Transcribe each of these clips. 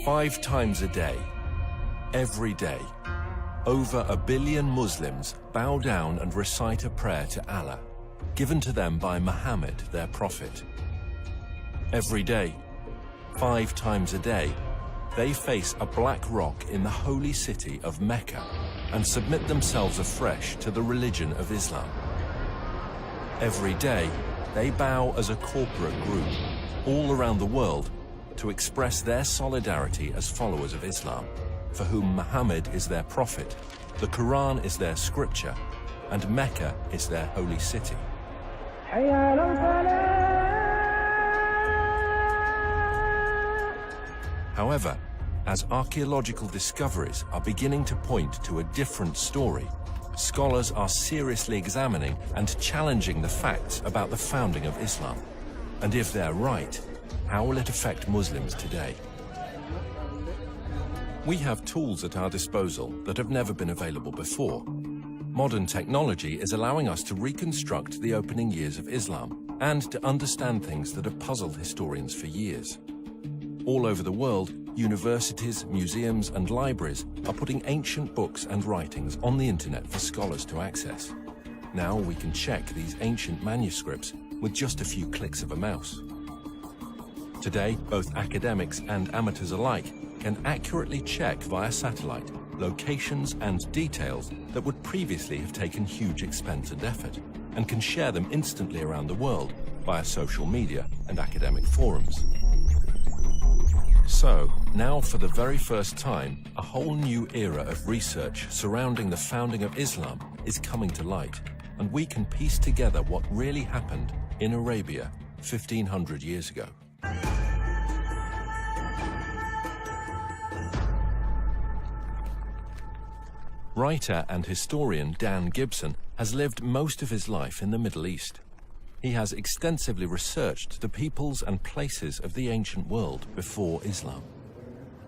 5 times a day, every day, over 1 billion Muslims bow down and recite a prayer to Allah, given to them by Muhammad, their prophet. Every day, 5 times a day, they face a black rock in the holy city of Mecca and submit themselves afresh to the religion of Islam. Every day, they bow as a corporate group all around the world to express their solidarity as followers of Islam, for whom Muhammad is their prophet, the Quran is their scripture, and Mecca is their holy city. However, as archaeological discoveries are beginning to point to a different story, scholars are seriously examining and challenging the facts about the founding of Islam. And if they're right, how will it affect Muslims today? We have tools at our disposal that have never been available before. Modern technology is allowing us to reconstruct the opening years of Islam and to understand things that have puzzled historians for years. All over the world, universities, museums, and libraries are putting ancient books and writings on the internet for scholars to access. Now we can check these ancient manuscripts with just a few clicks of a mouse. Today, both academics and amateurs alike can accurately check via satellite locations and details that would previously have taken huge expense and effort, and can share them instantly around the world via social media and academic forums. So, now for the very first time, a whole new era of research surrounding the founding of Islam is coming to light, and we can piece together what really happened in Arabia 1500 years ago. Writer and historian Dan Gibson has lived most of his life in the Middle East. He has extensively researched the peoples and places of the ancient world before Islam.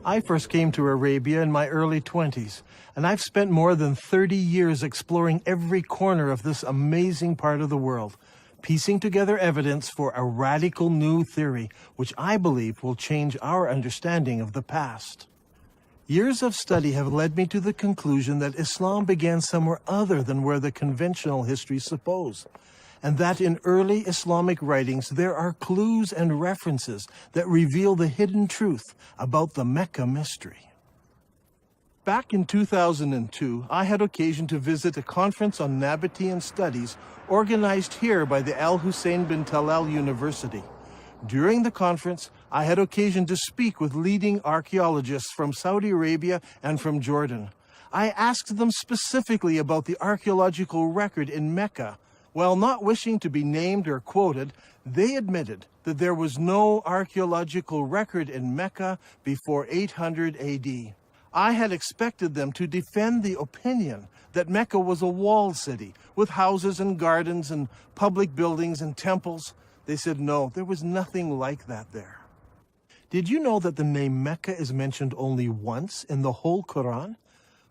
I first came to Arabia in my early 20s, and I've spent more than 30 years exploring every corner of this amazing part of the world, piecing together evidence for a radical new theory, which I believe will change our understanding of the past. Years of study have led me to the conclusion that Islam began somewhere other than where the conventional histories suppose, and that in early Islamic writings there are clues and references that reveal the hidden truth about the Mecca mystery. Back in 2002, I had occasion to visit a conference on Nabatean studies organized here by the Al Hussein bin Talal University. During the conference, I had occasion to speak with leading archaeologists from Saudi Arabia and from Jordan. I asked them specifically about the archaeological record in Mecca. While not wishing to be named or quoted, they admitted that there was no archaeological record in Mecca before 800 AD. I had expected them to defend the opinion that Mecca was a walled city with houses and gardens and public buildings and temples. They said no, there was nothing like that there. Did you know that the name Mecca is mentioned only once in the whole Quran?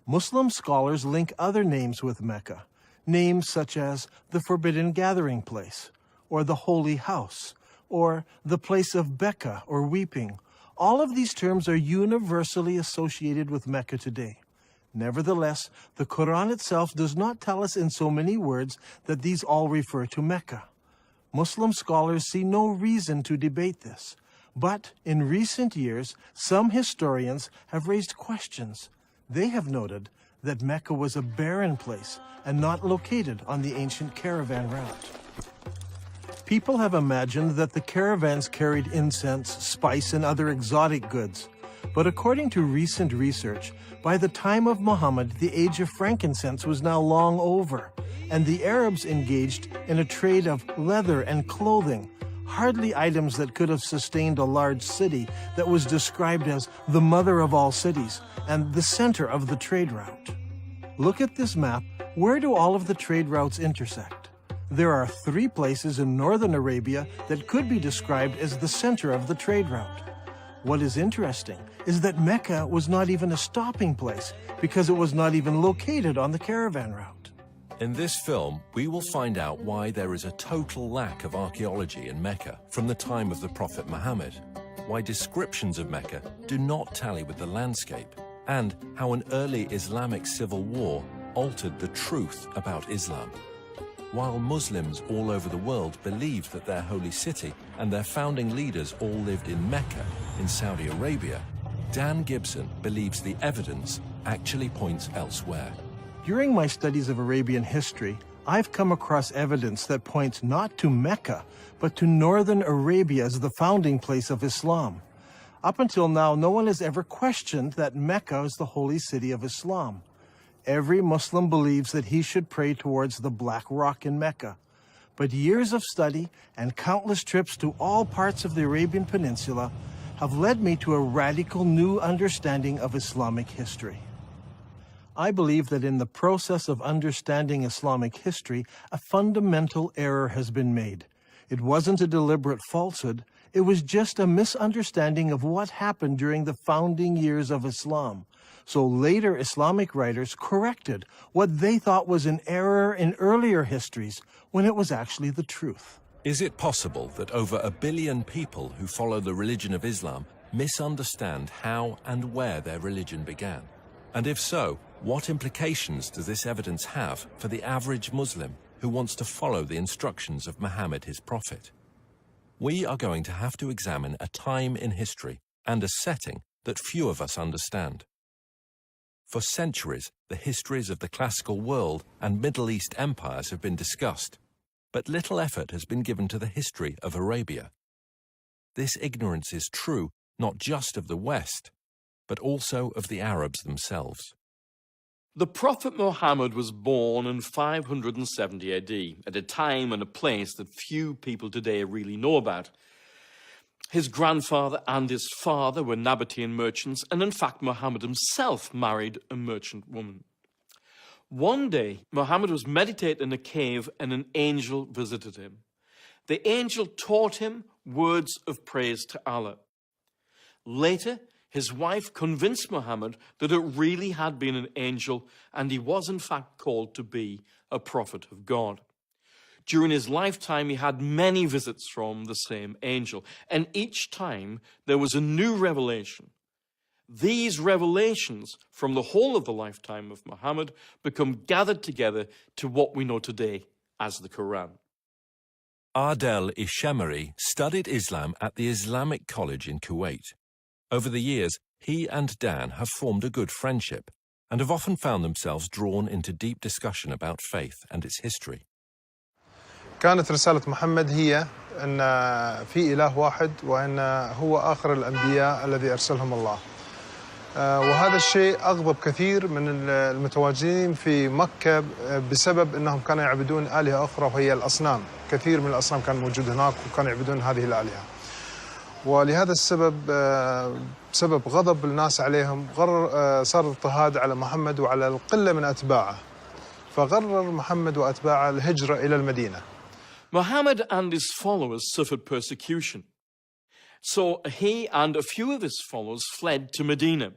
Muslim scholars link other names with Mecca. Names such as the Forbidden Gathering Place, or the Holy House, or the Place of Becca, or Weeping. All of these terms are universally associated with Mecca today. Nevertheless, the Quran itself does not tell us in so many words that these all refer to Mecca. Muslim scholars see no reason to debate this. But in recent years, some historians have raised questions. They have noted that Mecca was a barren place and not located on the ancient caravan route. People have imagined that the caravans carried incense, spice, and other exotic goods. But according to recent research, by the time of Muhammad, the age of frankincense was now long over, and the Arabs engaged in a trade of leather and clothing, hardly items that could have sustained a large city that was described as the mother of all cities and the center of the trade route. Look at this map. Where do all of the trade routes intersect? There are 3 places in northern Arabia that could be described as the center of the trade route. What is interesting is that Mecca was not even a stopping place because it was not even located on the caravan route. In this film, we will find out why there is a total lack of archaeology in Mecca from the time of the Prophet Muhammad. why descriptions of Mecca do not tally with the landscape, and how an early Islamic civil war altered the truth about Islam. While Muslims all over the world believed that their holy city and their founding leaders all lived in Mecca, in Saudi Arabia, Dan Gibson believes the evidence actually points elsewhere. During my studies of Arabian history, I've come across evidence that points not to Mecca, but to northern Arabia as the founding place of Islam. Up until now, no one has ever questioned that Mecca is the holy city of Islam. Every Muslim believes that he should pray towards the Black Rock in Mecca. But years of study and countless trips to all parts of the Arabian Peninsula have led me to a radical new understanding of Islamic history. I believe that in the process of understanding Islamic history, a fundamental error has been made. It wasn't a deliberate falsehood, it was just a misunderstanding of what happened during the founding years of Islam. So later Islamic writers corrected what they thought was an error in earlier histories when it was actually the truth. Is it possible that over 1 billion people who follow the religion of Islam misunderstand how and where their religion began? And if so, what implications does this evidence have for the average Muslim who wants to follow the instructions of Muhammad, his prophet? We are going to have to examine a time in history and a setting that few of us understand. For centuries, the histories of the classical world and Middle East empires have been discussed, but little effort has been given to the history of Arabia. This ignorance is true not just of the West, but also of the Arabs themselves. The Prophet Muhammad was born in 570 AD, at a time and a place that few people today really know about. His grandfather and his father were Nabatean merchants, and in fact Muhammad himself married a merchant woman. One day, Muhammad was meditating in a cave and an angel visited him. The angel taught him words of praise to Allah. Later, his wife convinced Muhammad that it really had been an angel and he was in fact called to be a prophet of God. During his lifetime, he had many visits from the same angel, and each time there was a new revelation. These revelations from the whole of the lifetime of Muhammad become gathered together to what we know today as the Quran. Adel Ishemeri studied Islam at the Islamic College in Kuwait. Over the years, he and Dan have formed a good friendship and have often found themselves drawn into deep discussion about faith and its history. كانت رسالة محمد هي أن في إله واحد وأن هو آخر الأنبياء الذي أرسلهم الله. وهذا الشيء أغضب كثير من المتواجدين في مكة بسبب أنهم كانوا يعبدون آلهة أخرى وهي الأصنام. كثير من الأصنام كان موجود هناك وكانوا يعبدون هذه الآلهة. ولهذا السبب بسبب غضب الناس عليهم صار اضطهاد على محمد وعلى القلة من أتباعه. فقرر محمد وأتباعه الهجرة إلى المدينة. Muhammad and his followers suffered persecution. So he and a few of his followers fled to Medina.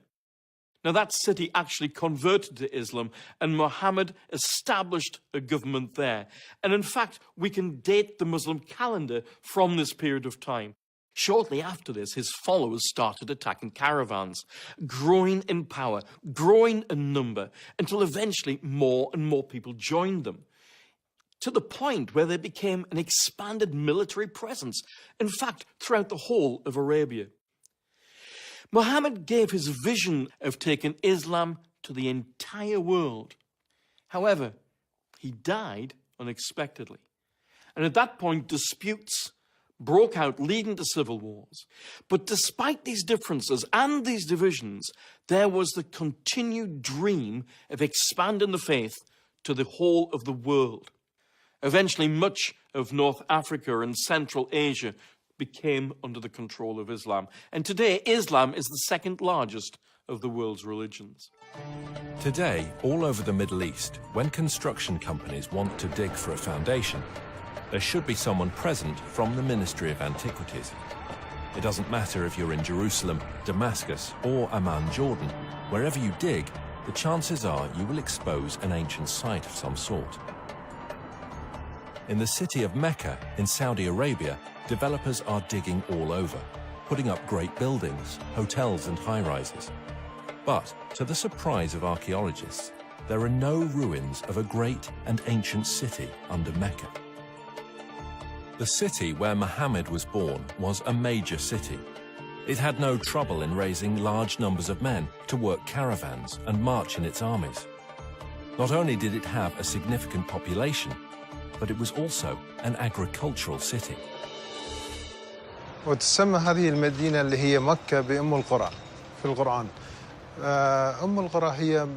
Now that city actually converted to Islam and Muhammad established a government there. And in fact, we can date the Muslim calendar from this period of time. Shortly after this, his followers started attacking caravans, growing in power, growing in number, until eventually more and more people joined them, to the point where they became an expanded military presence, in fact, throughout the whole of Arabia. Muhammad gave his vision of taking Islam to the entire world. However, he died unexpectedly. And at that point, disputes broke out, leading to civil wars. But despite these differences and these divisions, there was the continued dream of expanding the faith to the whole of the world. Eventually, much of North Africa and Central Asia became under the control of Islam. And today, Islam is the second largest of the world's religions. Today, all over the Middle East, when construction companies want to dig for a foundation, there should be someone present from the Ministry of Antiquities. It doesn't matter if you're in Jerusalem, Damascus, or Amman, Jordan. Wherever you dig, the chances are you will expose an ancient site of some sort. In the city of Mecca, in Saudi Arabia, developers are digging all over. putting up great buildings, hotels and high-rises. But, to the surprise of archaeologists, there are no ruins of a great and ancient city under Mecca. The city where Muhammad was born was a major city. It had no trouble in raising large numbers of men to work caravans and march in its armies. Not only did it have a significant population, but it was also an agricultural city. وتسمى هذه المدينة اللي هي مكة بأم القرى في القرآن. أم القرى هي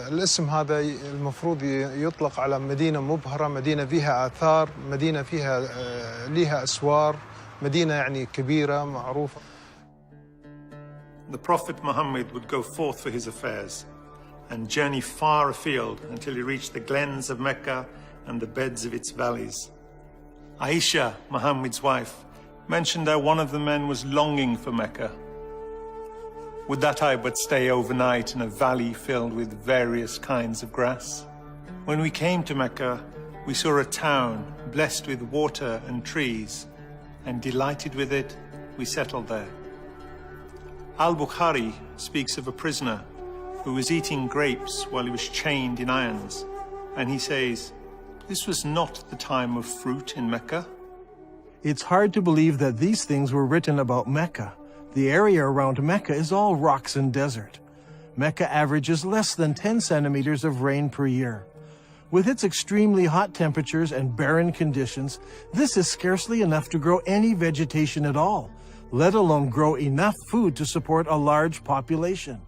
الاسم هذا المفروض يطلق على مدينة مبهرة، مدينة فيها آثار، مدينة فيها لها أسوار، مدينة يعني كبيرة معروفة. The Prophet Muhammad would go forth for his affairs and journey far afield until he reached the glens of Mecca and the beds of its valleys. Aisha, Muhammad's wife, mentioned that one of the men was longing for Mecca. Would that I but stay overnight in a valley filled with various kinds of grass? When we came to Mecca, we saw a town blessed with water and trees, and delighted with it, we settled there. Al-Bukhari speaks of a prisoner who was eating grapes while he was chained in irons, and he says, "This was not the time of fruit in Mecca." It's hard to believe that these things were written about Mecca. The area around Mecca is all rocks and desert. Mecca averages less than 10 centimeters of rain per year. With its extremely hot temperatures and barren conditions, this is scarcely enough to grow any vegetation at all, let alone grow enough food to support a large population.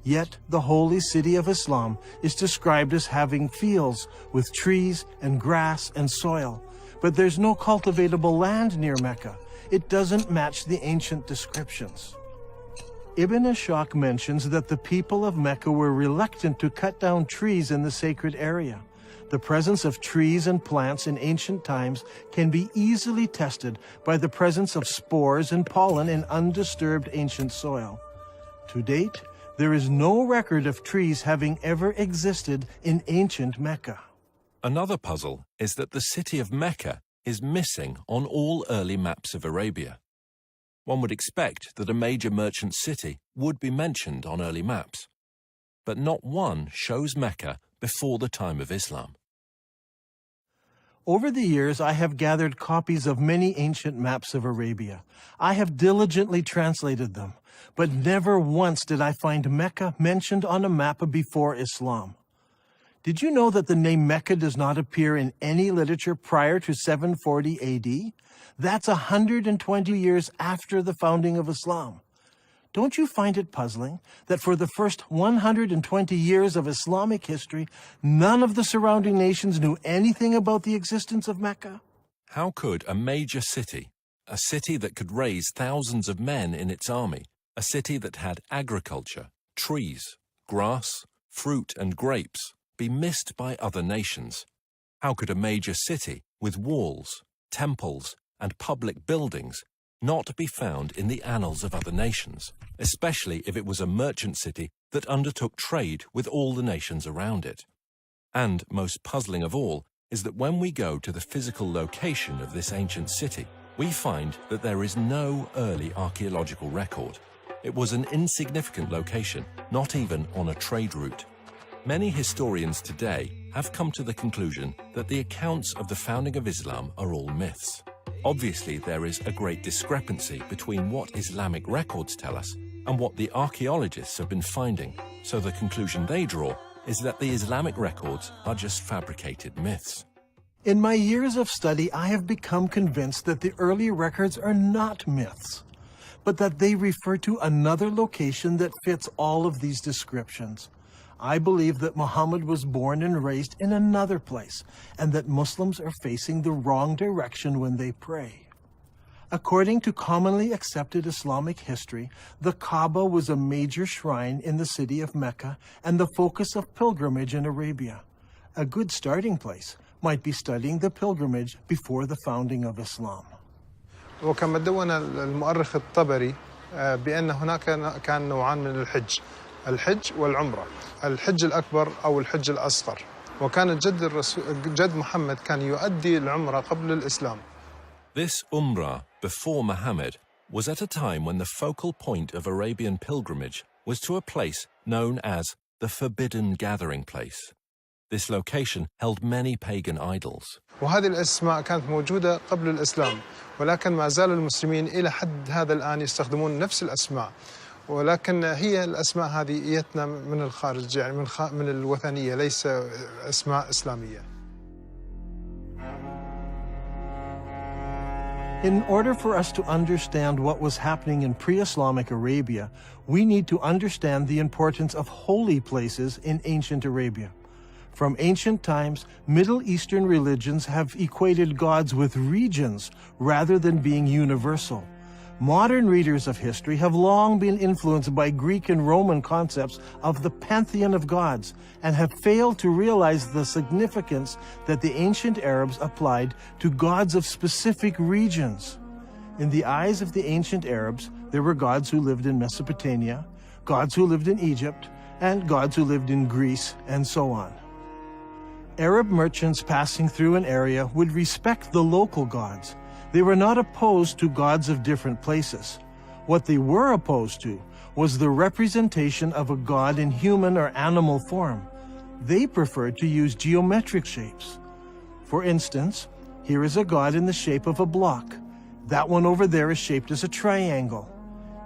Yet the holy city of Islam is described as having fields with trees and grass and soil. But there's no cultivatable land near Mecca. It doesn't match the ancient descriptions. Ibn Ishaq mentions that the people of Mecca were reluctant to cut down trees in the sacred area. The presence of trees and plants in ancient times can be easily tested by the presence of spores and pollen in undisturbed ancient soil. To date, there is no record of trees having ever existed in ancient Mecca. Another puzzle is that the city of Mecca is missing on all early maps of Arabia. One would expect that a major merchant city would be mentioned on early maps, but not one shows Mecca before the time of Islam. Over the years, I have gathered copies of many ancient maps of Arabia. I have diligently translated them, but never once did I find Mecca mentioned on a map before Islam. Did you know that the name Mecca does not appear in any literature prior to 740 AD? That's 120 years after the founding of Islam. Don't you find it puzzling that for the first 120 years of Islamic history, none of the surrounding nations knew anything about the existence of Mecca? How could a major city, a city that could raise thousands of men in its army, a city that had agriculture, trees, grass, fruit and grapes, be missed by other nations? How could a major city with walls, temples, and public buildings not be found in the annals of other nations, especially if it was a merchant city that undertook trade with all the nations around it? And most puzzling of all is that when we go to the physical location of this ancient city, we find that there is no early archaeological record. It was an insignificant location, not even on a trade route. Many historians today have come to the conclusion that the accounts of the founding of Islam are all myths. Obviously, there is a great discrepancy between what Islamic records tell us and what the archaeologists have been finding, so the conclusion they draw is that the Islamic records are just fabricated myths. In my years of study, I have become convinced that the early records are not myths, but that they refer to another location that fits all of these descriptions. I believe that Muhammad was born and raised in another place, and that Muslims are facing the wrong direction when they pray. According to commonly accepted Islamic history, the Kaaba was a major shrine in the city of Mecca and the focus of pilgrimage in Arabia. A good starting place might be studying the pilgrimage before the founding of Islam. وكما دون المؤرخ الطبري بأن هناك كان نوعان من الحج والعمرة. الحج الأكبر أو الحج الأصغر. وكان جد محمد كان يؤدي العمرة قبل الإسلام. This Umrah before Muhammad was at a time when the focal point of Arabian pilgrimage was to a place known as the Forbidden Gathering Place. This location held many pagan idols. وهذه الأسماء كانت موجودة قبل الإسلام، ولكن ما زال المسلمين إلى حد هذا الآن يستخدمون نفس الأسماء، ولكن هي الأسماء هذه إيتنا من الخارج، يعني من الوثنية، ليس أسماء إسلامية. In order for us to understand what was happening in pre-Islamic Arabia, we need to understand the importance of holy places in ancient Arabia. From ancient times, Middle Eastern religions have equated gods with regions rather than being universal. Modern readers of history have long been influenced by Greek and Roman concepts of the pantheon of gods and have failed to realize the significance that the ancient Arabs applied to gods of specific regions. In the eyes of the ancient Arabs, there were gods who lived in Mesopotamia, gods who lived in Egypt, and gods who lived in Greece, and so on. Arab merchants passing through an area would respect the local gods. They were not opposed to gods of different places. What they were opposed to was the representation of a god in human or animal form. They preferred to use geometric shapes. For instance, here is a god in the shape of a block. That one over there is shaped as a triangle.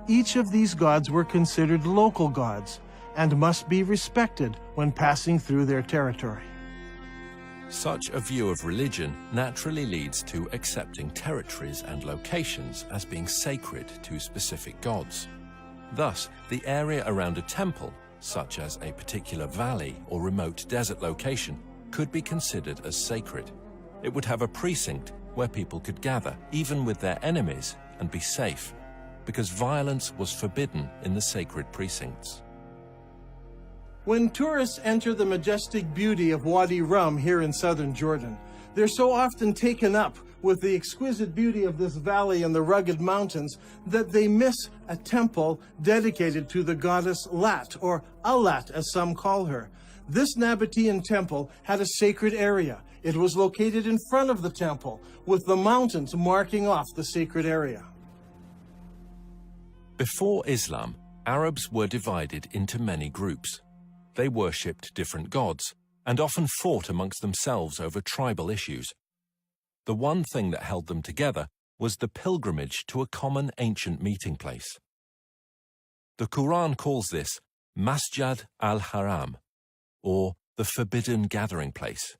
Each of these gods were considered local gods and must be respected when passing through their territory. Such a view of religion naturally leads to accepting territories and locations as being sacred to specific gods. Thus, the area around a temple, such as a particular valley or remote desert location, could be considered as sacred. It would have a precinct where people could gather, even with their enemies, and be safe, because violence was forbidden in the sacred precincts. When tourists enter the majestic beauty of Wadi Rum here in southern Jordan, they're so often taken up with the exquisite beauty of this valley and the rugged mountains that they miss a temple dedicated to the goddess Lat, or Allat as some call her. This Nabatean temple had a sacred area. It was located in front of the temple, with the mountains marking off the sacred area. Before Islam, Arabs were divided into many groups. They worshipped different gods and often fought amongst themselves over tribal issues. The one thing that held them together was the pilgrimage to a common ancient meeting place. The Quran calls this Masjid al-Haram, or the Forbidden Gathering Place.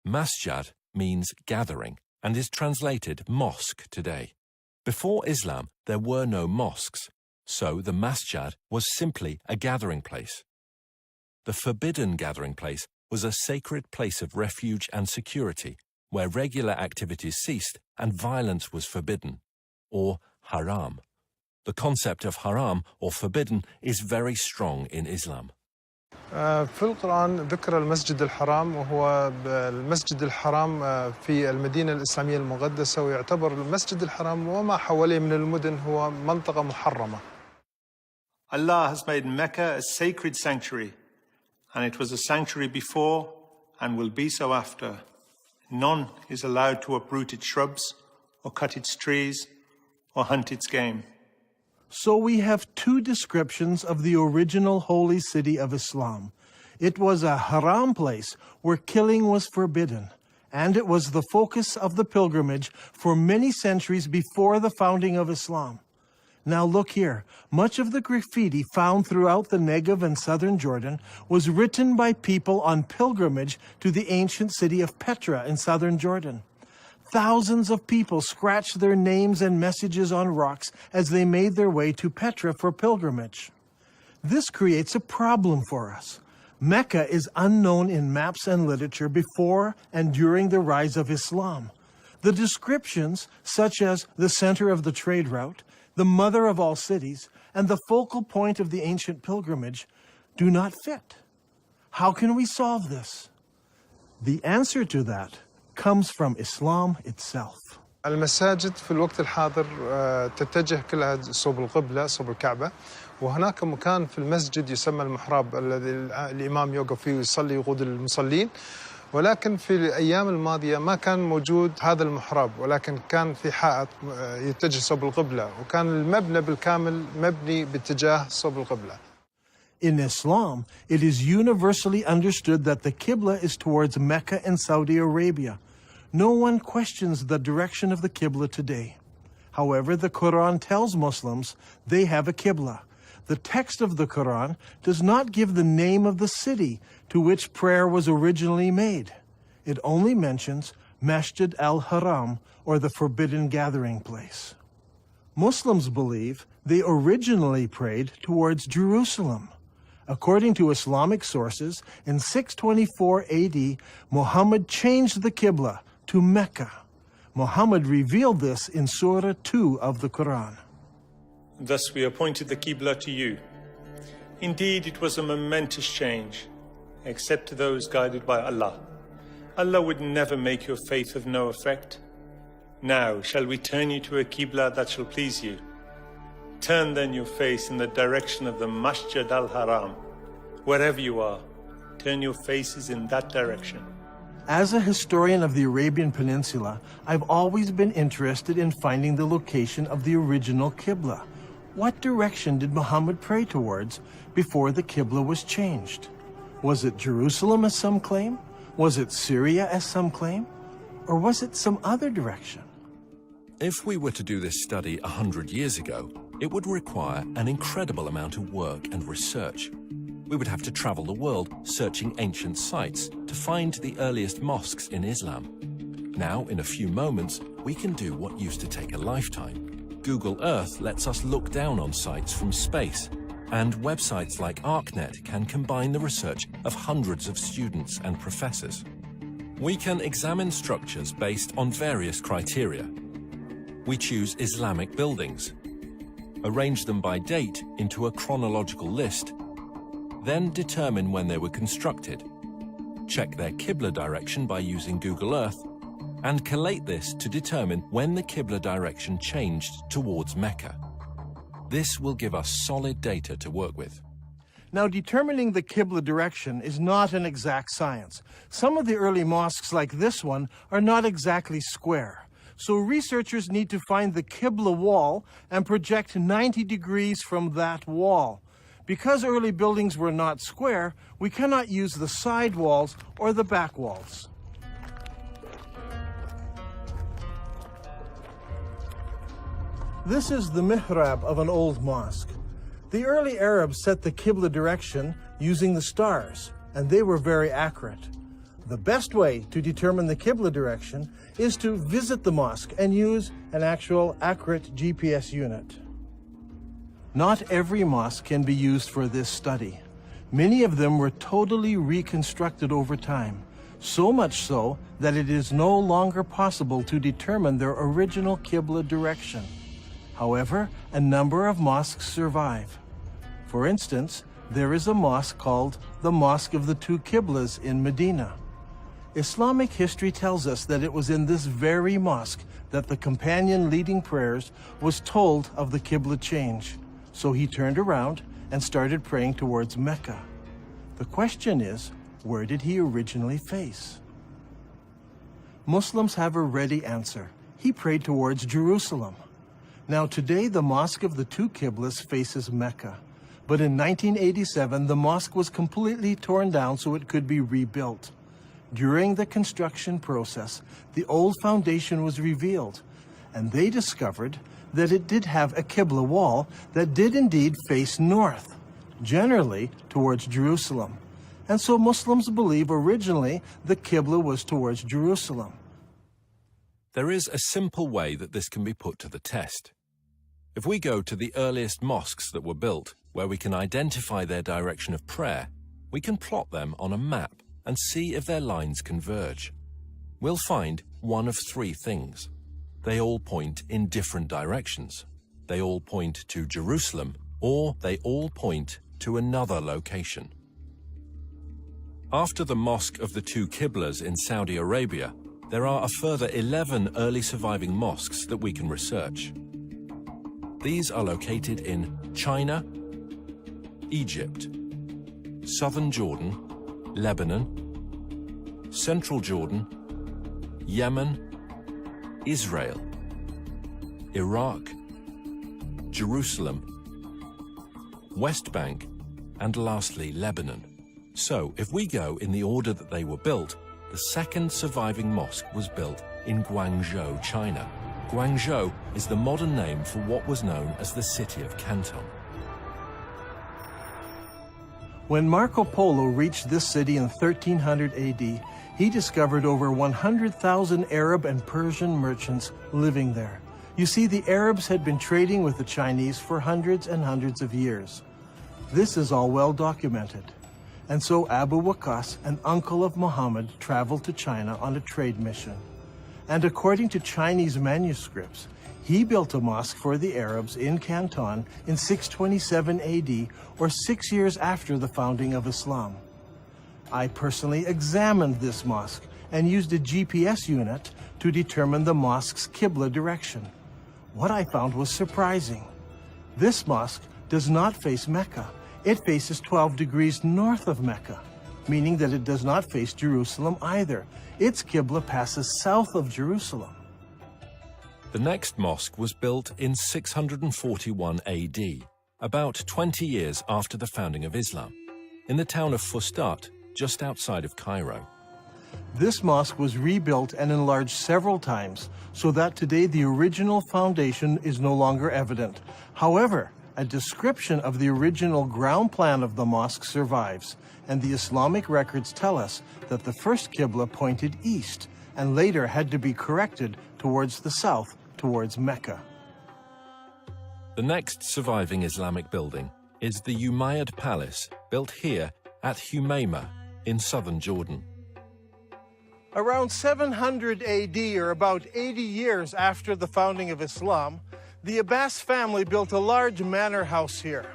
Masjid means gathering and is translated mosque today. Before Islam, there were no mosques, so the masjid was simply a gathering place. The Forbidden Gathering Place was a sacred place of refuge and security, where regular activities ceased and violence was forbidden, or haram. The concept of haram, or forbidden, is very strong in Islam. في القرآن ذكر المسجد الحرام، وهو المسجد الحرام في المدينة الإسلامية المقدسة، ويعتبر المسجد الحرام وما حواليه من المدن هو منطقة محرمة. Allah has made Mecca a sacred sanctuary, and it was a sanctuary before and will be so after. None is allowed to uproot its shrubs or cut its trees or hunt its game. So we have two descriptions of the original holy city of Islam. It was a haram place where killing was forbidden, and it was the focus of the pilgrimage for many centuries before the founding of Islam. Now look here, much of the graffiti found throughout the Negev and southern Jordan was written by people on pilgrimage to the ancient city of Petra in southern Jordan. Thousands of people scratched their names and messages on rocks as they made their way to Petra for pilgrimage. This creates a problem for us. Mecca is unknown in maps and literature before and during the rise of Islam. The descriptions, such as the center of the trade route, the mother of all cities, and the focal point of the ancient pilgrimage, do not fit. How can we solve this? The answer to that comes from Islam itself. المساجد في الوقت الحاضر تتجه كلها صوب القبلة، صوب الكعبة، وهناك مكان في المسجد يسمى المحراب الذي الإمام يوقف فيه ويصلي ويقود المصلين، ولكن في الأيام الماضية ما كان موجود هذا المحراب، ولكن كان في حائط يتجه صوب القبلة، وكان المبنى بالكامل مبني باتجاه صوب القبلة. In Islam, it is universally understood that the Qibla is towards Mecca and Saudi Arabia. No one questions the direction of the Qibla today. However, the Quran tells Muslims they have a Qibla. The text of the Quran does not give the name of the city to which prayer was originally made. It only mentions Masjid al-Haram, or the forbidden gathering place. Muslims believe they originally prayed towards Jerusalem. According to Islamic sources, in 624 AD, Muhammad changed the Qibla to Mecca. Muhammad revealed this in Surah 2 of the Quran. Thus we appointed the Qibla to you. Indeed, it was a momentous change, except to those guided by Allah. Allah would never make your faith of no effect. Now, shall we turn you to a Qibla that shall please you? Turn then your face in the direction of the Masjid al-Haram. Wherever you are, turn your faces in that direction. As a historian of the Arabian Peninsula, I've always been interested in finding the location of the original Qibla. What direction did Muhammad pray towards before the Qibla was changed? Was it Jerusalem, as some claim? Was it Syria, as some claim? Or was it some other direction? If we were to do this study 100 years ago, it would require an incredible amount of work and research. We would have to travel the world searching ancient sites to find the earliest mosques in Islam. Now, in a few moments, we can do what used to take a lifetime. Google Earth lets us look down on sites from space, and websites like ArcNet can combine the research of hundreds of students and professors. We can examine structures based on various criteria. We choose Islamic buildings, arrange them by date into a chronological list, then determine when they were constructed, check their Qibla direction by using Google Earth, and collate this to determine when the Qibla direction changed towards Mecca. This will give us solid data to work with. Now, determining the Qibla direction is not an exact science. Some of the early mosques, like this one, are not exactly square. So researchers need to find the Qibla wall and project 90 degrees from that wall. Because early buildings were not square, we cannot use the side walls or the back walls. This is the mihrab of an old mosque. The early Arabs set the Qibla direction using the stars, and they were very accurate. The best way to determine the Qibla direction is to visit the mosque and use an actual accurate GPS unit. Not every mosque can be used for this study. Many of them were totally reconstructed over time, so much so that it is no longer possible to determine their original Qibla direction. However, a number of mosques survive. For instance, there is a mosque called the Mosque of the Two Qiblas in Medina. Islamic history tells us that it was in this very mosque that the companion leading prayers was told of the Qibla change. So he turned around and started praying towards Mecca. The question is, where did he originally face? Muslims have a ready answer. He prayed towards Jerusalem. Now today the Mosque of the Two Qiblas faces Mecca. But in 1987 the mosque was completely torn down so it could be rebuilt. During the construction process, the old foundation was revealed, and they discovered that it did have a Qibla wall that did indeed face north, generally towards Jerusalem. And so Muslims believe originally the Qibla was towards Jerusalem. There is a simple way that this can be put to the test. If we go to the earliest mosques that were built, where we can identify their direction of prayer, we can plot them on a map and see if their lines converge. We'll find one of three things. They all point in different directions. They all point to Jerusalem, or they all point to another location. After the Mosque of the Two Qiblas in Saudi Arabia, there are a further 11 early surviving mosques that we can research. These are located in China, Egypt, southern Jordan, Lebanon, Central Jordan, Yemen, Israel, Iraq, Jerusalem, West Bank, and lastly Lebanon. So, if we go in the order that they were built, the second surviving mosque was built in Guangzhou, China. Guangzhou is the modern name for what was known as the city of Canton. When Marco Polo reached this city in 1300 AD, he discovered over 100,000 Arab and Persian merchants living there. You see, the Arabs had been trading with the Chinese for hundreds and hundreds of years. This is all well documented. And so Abu Waqas, an uncle of Muhammad, traveled to China on a trade mission. And according to Chinese manuscripts, he built a mosque for the Arabs in Canton in 627 AD, or 6 years after the founding of Islam. I personally examined this mosque and used a GPS unit to determine the mosque's Qibla direction. What I found was surprising. This mosque does not face Mecca. It faces 12 degrees north of Mecca, meaning that it does not face Jerusalem either. Its Qibla passes south of Jerusalem. The next mosque was built in 641 AD, about 20 years after the founding of Islam, in the town of Fustat, just outside of Cairo. This mosque was rebuilt and enlarged several times, so that today the original foundation is no longer evident. However, a description of the original ground plan of the mosque survives, and the Islamic records tell us that the first Qibla pointed east and later had to be corrected towards the south, towards Mecca. The next surviving Islamic building is the Umayyad Palace, built here at Humayma in southern Jordan. Around 700 AD, or about 80 years after the founding of Islam, the Abbas family built a large manor house here.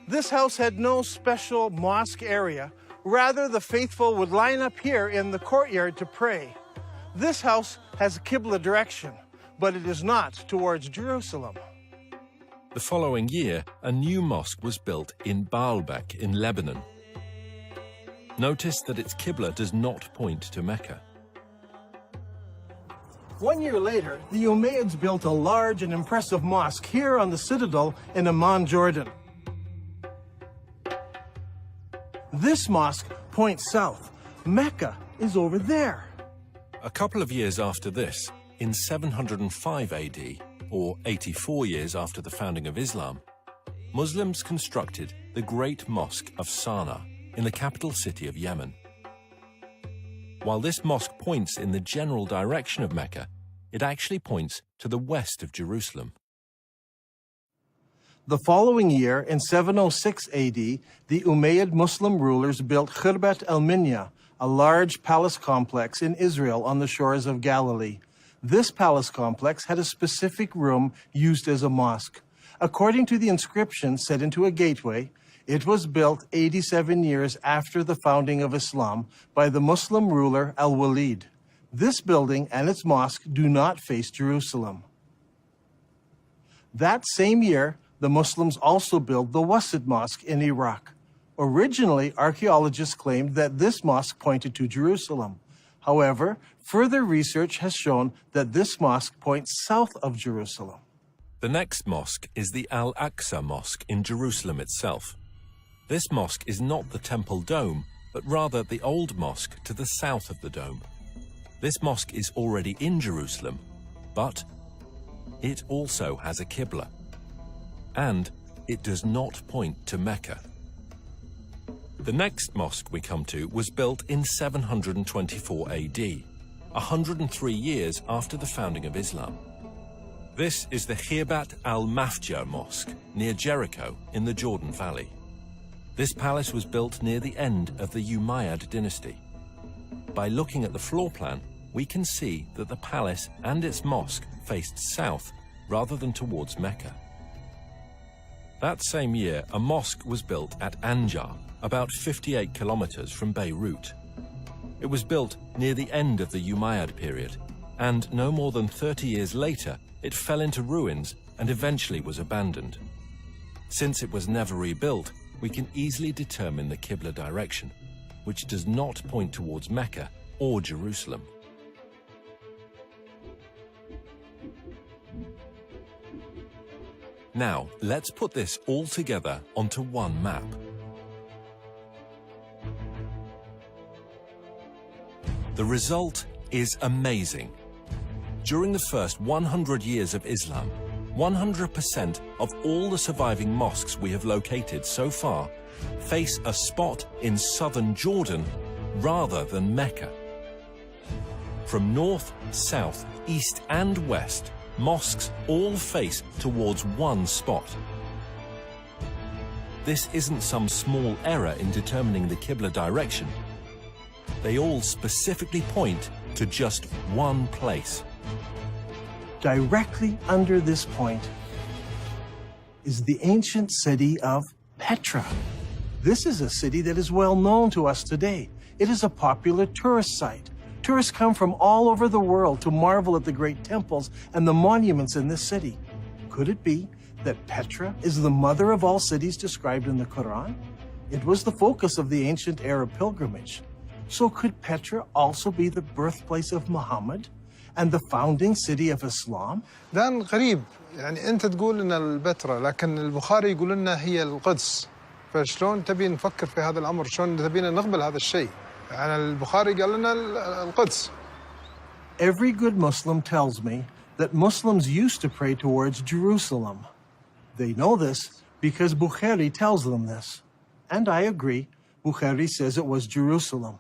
This house had no special mosque area. Rather, the faithful would line up here in the courtyard to pray. This house has a Qibla direction, but it is not towards Jerusalem. The following year, a new mosque was built in Baalbek in Lebanon. Notice that its Qibla does not point to Mecca. 1 year later, the Umayyads built a large and impressive mosque here on the citadel in Amman, Jordan. This mosque points south. Mecca is over there. A couple of years after this, in 705 AD, or 84 years after the founding of Islam, Muslims constructed the Great Mosque of Sana'a in the capital city of Yemen. While this mosque points in the general direction of Mecca, it actually points to the west of Jerusalem. The following year, in 706 AD, the Umayyad Muslim rulers built Khirbat al-Minya, a large palace complex in Israel on the shores of Galilee. This palace complex had a specific room used as a mosque. According to the inscription set into a gateway, it was built 87 years after the founding of Islam by the Muslim ruler Al-Walid. This building and its mosque do not face Jerusalem. That same year, the Muslims also built the Wasit Mosque in Iraq. Originally, archaeologists claimed that this mosque pointed to Jerusalem. However, further research has shown that this mosque points south of Jerusalem. The next mosque is the Al-Aqsa Mosque in Jerusalem itself. This mosque is not the temple dome, but rather the old mosque to the south of the dome. This mosque is already in Jerusalem, but it also has a Qibla, and it does not point to Mecca. The next mosque we come to was built in 724 AD, 103 years after the founding of Islam. This is the Khirbat al-Mafja Mosque near Jericho in the Jordan Valley. This palace was built near the end of the Umayyad dynasty. By looking at the floor plan, we can see that the palace and its mosque faced south rather than towards Mecca. That same year, a mosque was built at Anjar, about 58 kilometers from Beirut. It was built near the end of the Umayyad period, and no more than 30 years later, it fell into ruins and eventually was abandoned. Since it was never rebuilt, we can easily determine the Qibla direction, which does not point towards Mecca, or Jerusalem. Now, let's put this all together onto one map. The result is amazing. During the first 100 years of Islam, 100% of all the surviving mosques we have located so far face a spot in southern Jordan rather than Mecca. From north, south, east and west, mosques all face towards one spot. This isn't some small error in determining the Qibla direction. They all specifically point to just one place. Directly under this point is the ancient city of Petra. This is a city that is well known to us today. It is a popular tourist site. Tourists come from all over the world to marvel at the great temples and the monuments in this city. Could it be that Petra is the mother of all cities described in the Quran? It was the focus of the ancient Arab pilgrimage. So could Petra also be the birthplace of Muhammad and the founding city of Islam? دان غريب، يعني أنت تقول إن البتراء لكن البخاري يقول لنا هي القدس، فشلون تبي نفكر في هذا الأمر؟ شلون تبينا نقبل هذا الشيء؟ يعني البخاري قال لنا القدس. Every good Muslim tells me that Muslims used to pray towards Jerusalem. They know this because Bukhari tells them this. And I agree, Bukhari says it was Jerusalem.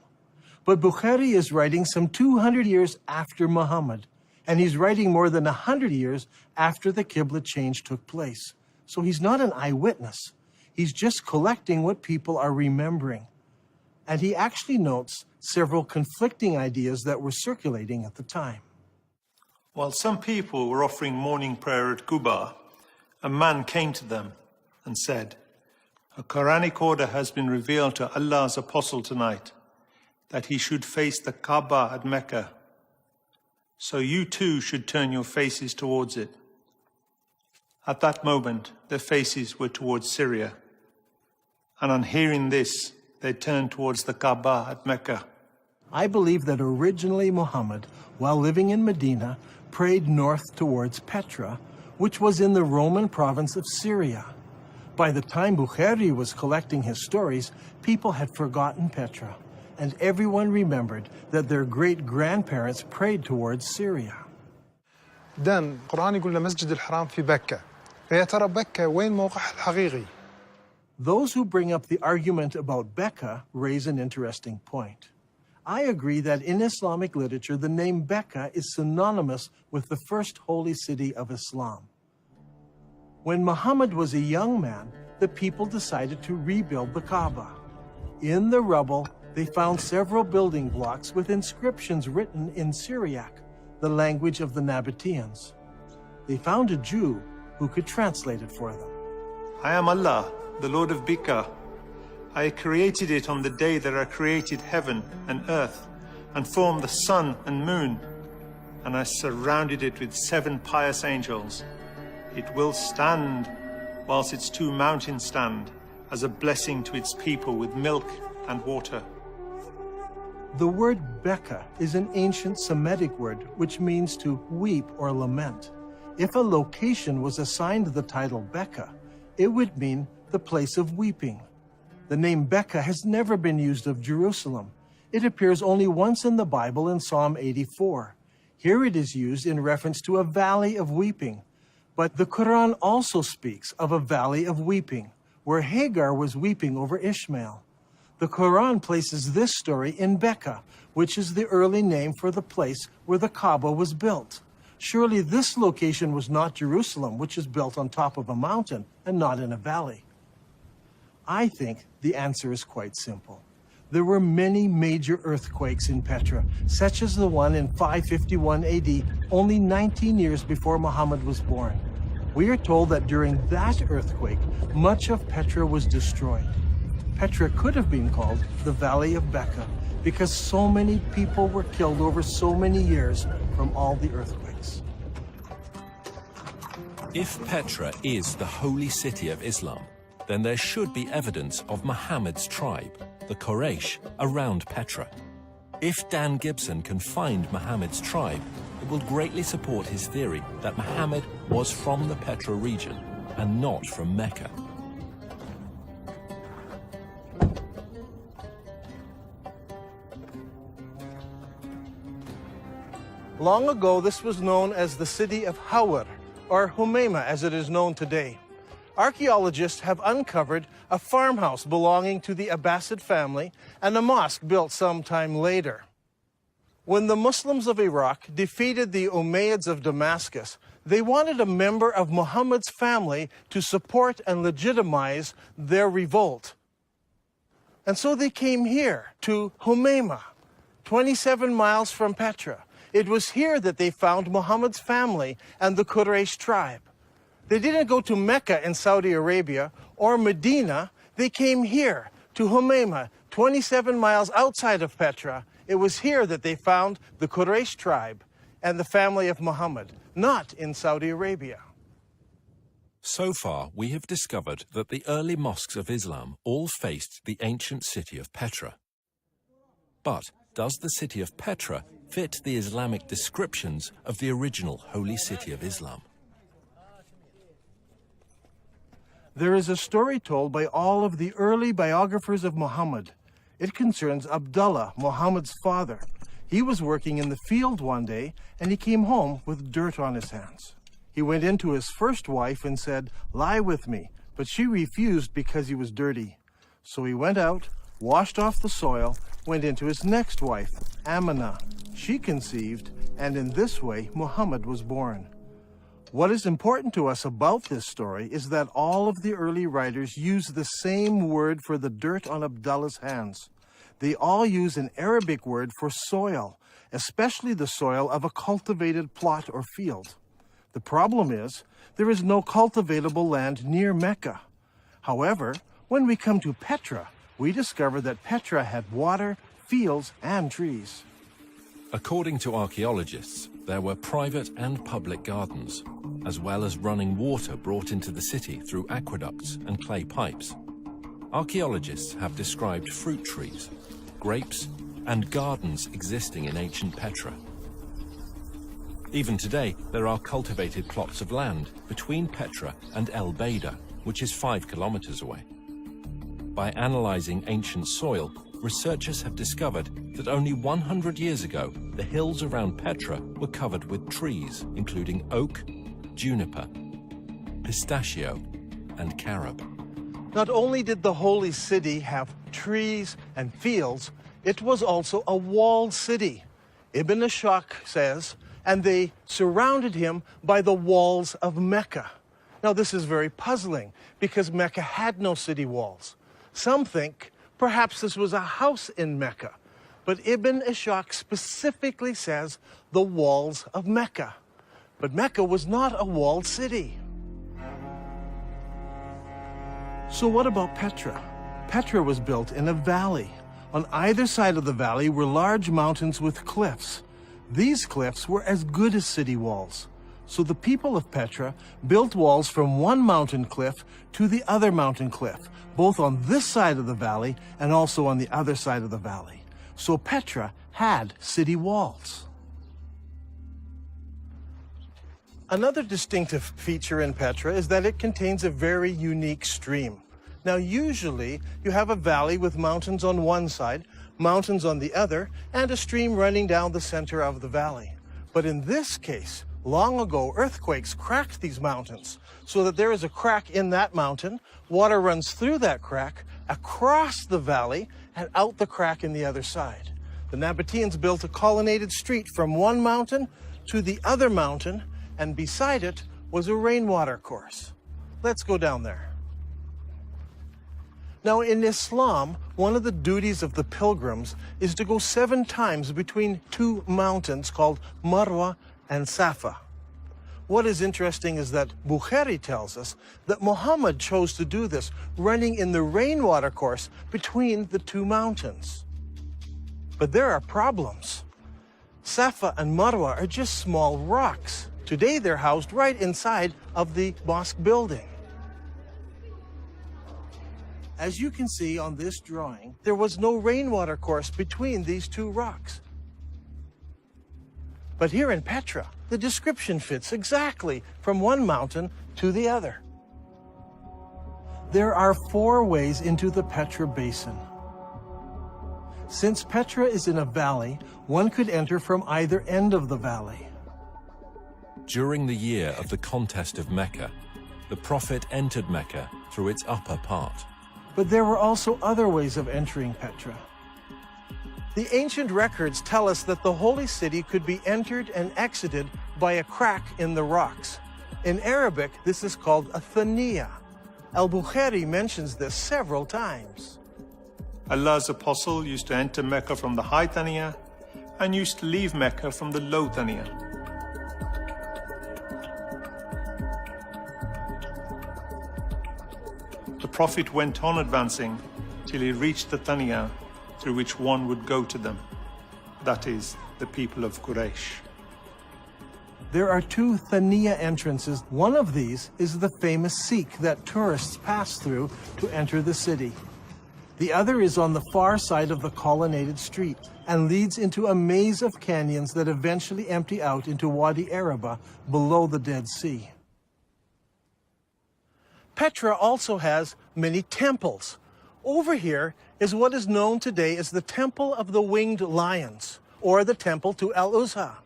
But Bukhari is writing some 200 years after Muhammad, and he's writing more than 100 years after the Qibla change took place. So he's not an eyewitness. He's just collecting what people are remembering. And he actually notes several conflicting ideas that were circulating at the time. While some people were offering morning prayer at Quba, a man came to them and said, "A Quranic order has been revealed to Allah's apostle tonight, that he should face the Kaaba at Mecca. So you too should turn your faces towards it." At that moment, their faces were towards Syria. And on hearing this, they turned towards the Kaaba at Mecca. I believe that originally Muhammad, while living in Medina, prayed north towards Petra, which was in the Roman province of Syria. By the time Bukhari was collecting his stories, people had forgotten Petra, and everyone remembered that their great-grandparents prayed towards Syria. دان القرآن يقول لنا مسجد الحرام في بكة، فيا ترى بكة وين موقعها الحقيقي؟ Those who bring up the argument about Becca raise an interesting point. I agree that in Islamic literature, the name Becca is synonymous with the first holy city of Islam. When Muhammad was a young man, the people decided to rebuild the Kaaba. In the rubble, they found several building blocks with inscriptions written in Syriac, the language of the Nabateans. They found a Jew who could translate it for them. "I am Allah, the Lord of Bika. I created it on the day that I created heaven and earth, and formed the sun and moon, and I surrounded it with 7 pious angels. It will stand whilst its 2 mountains stand, as a blessing to its people with milk and water." The word Becca is an ancient Semitic word which means to weep or lament. If a location was assigned the title Becca, it would mean the place of weeping. The name Becca has never been used of Jerusalem. It appears only once in the Bible in Psalm 84. Here it is used in reference to a valley of weeping. But the Quran also speaks of a valley of weeping, where Hagar was weeping over Ishmael. The Quran places this story in Becca, which is the early name for the place where the Kaaba was built. Surely this location was not Jerusalem, which is built on top of a mountain and not in a valley. I think the answer is quite simple. There were many major earthquakes in Petra, such as the one in 551 AD, only 19 years before Muhammad was born. We are told that during that earthquake, much of Petra was destroyed. Petra could have been called the Valley of Becca because so many people were killed over so many years from all the earthquakes. If Petra is the holy city of Islam, then there should be evidence of Muhammad's tribe, the Quraysh, around Petra. If Dan Gibson can find Muhammad's tribe, it will greatly support his theory that Muhammad was from the Petra region and not from Mecca. Long ago, this was known as the city of Hawar, or Humayma as it is known today. Archaeologists have uncovered a farmhouse belonging to the Abbasid family and a mosque built some time later. When the Muslims of Iraq defeated the Umayyads of Damascus, they wanted a member of Muhammad's family to support and legitimize their revolt. And so they came here to Humayma, 27 miles from Petra. It was here that they found Muhammad's family and the Quraysh tribe. They didn't go to Mecca in Saudi Arabia or Medina. They came here to Humayma, 27 miles outside of Petra. It was here that they found the Quraysh tribe and the family of Muhammad, not in Saudi Arabia. So far, we have discovered that the early mosques of Islam all faced the ancient city of Petra. But does the city of Petra fit the Islamic descriptions of the original holy city of Islam? There is a story told by all of the early biographers of Muhammad. It concerns Abdullah, Muhammad's father. He was working in the field one day and he came home with dirt on his hands. He went in to his first wife and said, "Lie with me," but she refused because he was dirty. So he went out, washed off the soil, went into his next wife, Amina. She conceived, and in this way, Muhammad was born. What is important to us about this story is that all of the early writers use the same word for the dirt on Abdullah's hands. They all use an Arabic word for soil, especially the soil of a cultivated plot or field. The problem is, there is no cultivatable land near Mecca. However, when we come to Petra, we discover that Petra had water, fields, and trees. According to archaeologists, there were private and public gardens, as well as running water brought into the city through aqueducts and clay pipes. Archaeologists have described fruit trees, grapes, and gardens existing in ancient Petra. Even today, there are cultivated plots of land between Petra and El Beida, which is 5 kilometers away. By analyzing ancient soil, researchers have discovered that only 100 years ago, the hills around Petra were covered with trees, including oak, juniper, pistachio, and carob. Not only did the holy city have trees and fields, it was also a walled city. Ibn Ishaq says, and they surrounded him by the walls of Mecca. Now this is very puzzling because Mecca had no city walls. Some think perhaps this was a house in Mecca, but Ibn Ishaq specifically says the walls of Mecca. But Mecca was not a walled city. So what about Petra? Petra was built in a valley. On either side of the valley were large mountains with cliffs. These cliffs were as good as city walls. So the people of Petra built walls from one mountain cliff to the other mountain cliff, both on this side of the valley and also on the other side of the valley. So Petra had city walls. Another distinctive feature in Petra is that it contains a very unique stream. Now, usually you have a valley with mountains on one side, mountains on the other, and a stream running down the center of the valley. But in this case, long ago, earthquakes cracked these mountains so that there is a crack in that mountain, water runs through that crack, across the valley, and out the crack in the other side. The Nabateans built a colonnaded street from one mountain to the other mountain, and beside it was a rainwater course. Let's go down there. Now, in Islam, one of the duties of the pilgrims is to go 7 times between 2 mountains called Marwa and Safa. What is interesting is that Bukhari tells us that Muhammad chose to do this, running in the rainwater course between the 2 mountains. But there are problems. Safa and Marwa are just small rocks. Today, they're housed right inside of the mosque building. As you can see on this drawing, there was no rainwater course between these two rocks. But here in Petra, the description fits exactly from one mountain to the other. There are 4 ways into the Petra Basin. Since Petra is in a valley, one could enter from either end of the valley. During the year of the contest of Mecca, the Prophet entered Mecca through its upper part. But there were also other ways of entering Petra. The ancient records tell us that the holy city could be entered and exited by a crack in the rocks. In Arabic, this is called a thaniya. Al-Bukhari mentions this several times. Allah's apostle used to enter Mecca from the high Thaniya and used to leave Mecca from the low Thaniya. The Prophet went on advancing till he reached the Thaniya through which one would go to them, that is, the people of Quraysh. There are 2 Thaniya entrances. One of these is the famous Sikh that tourists pass through to enter the city. The other is on the far side of the colonnaded street and leads into a maze of canyons that eventually empty out into Wadi Araba below the Dead Sea. Petra also has many temples. Over here is what is known today as the Temple of the Winged Lions, or the Temple to Al-Uzza.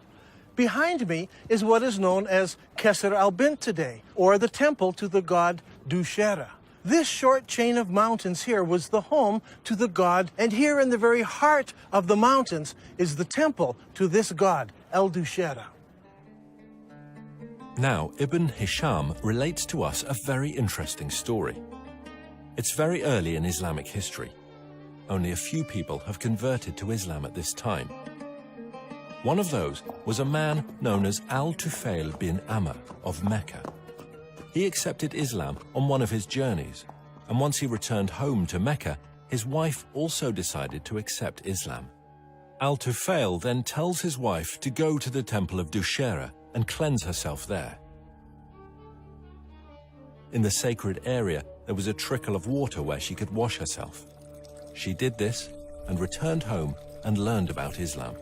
Behind me is what is known as Qasr al-Bint today, or the temple to the god Dushera. This short chain of mountains here was the home to the god, and here in the very heart of the mountains is the temple to this god, El-Dushera. Now, Ibn Hisham relates to us a very interesting story. It's very early in Islamic history. Only a few people have converted to Islam at this time. One of those was a man known as Al-Tufail bin Amr of Mecca. He accepted Islam on one of his journeys, and once he returned home to Mecca, his wife also decided to accept Islam. Al-Tufail then tells his wife to go to the temple of Dushera and cleanse herself there. In the sacred area, there was a trickle of water where she could wash herself. She did this and returned home and learned about Islam.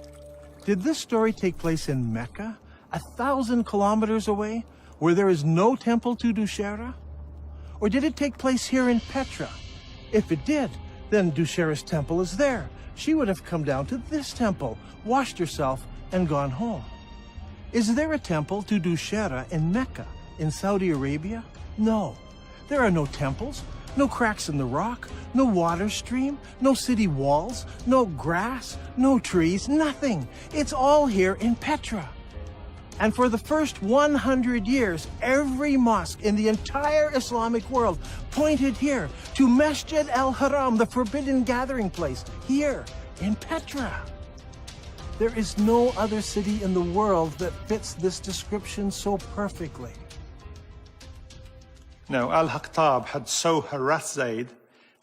Did this story take place in Mecca, 1,000 kilometers away, where there is no temple to Dushera? Or did it take place here in Petra? If it did, then Dushera's temple is there. She would have come down to this temple, washed herself, and gone home. Is there a temple to Dushera in Mecca, in Saudi Arabia? No. There are no temples, no cracks in the rock, no water stream, no city walls, no grass, no trees, nothing. It's all here in Petra. And for the first 100 years, every mosque in the entire Islamic world pointed here to Masjid al-Haram, the forbidden gathering place, here in Petra. There is no other city in the world that fits this description so perfectly. Now, Al-Haqtab had so harassed Zayd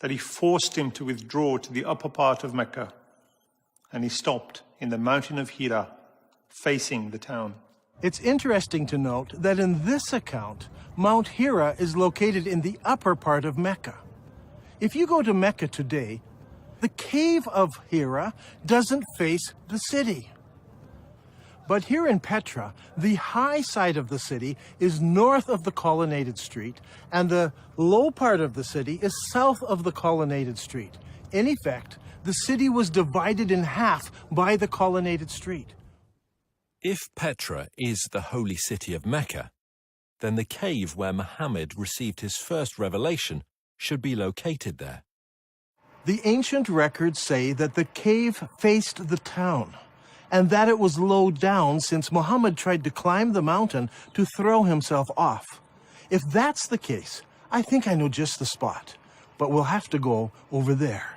that he forced him to withdraw to the upper part of Mecca, and he stopped in the mountain of Hira, facing the town. It's interesting to note that in this account, Mount Hira is located in the upper part of Mecca. If you go to Mecca today, the cave of Hira doesn't face the city. But here in Petra, the high side of the city is north of the colonnaded street, and the low part of the city is south of the colonnaded street. In effect, the city was divided in half by the colonnaded street. If Petra is the holy city of Mecca, then the cave where Muhammad received his first revelation should be located there. The ancient records say that the cave faced the town, and that it was low down since Muhammad tried to climb the mountain to throw himself off. If that's the case, I think I know just the spot, but we'll have to go over there.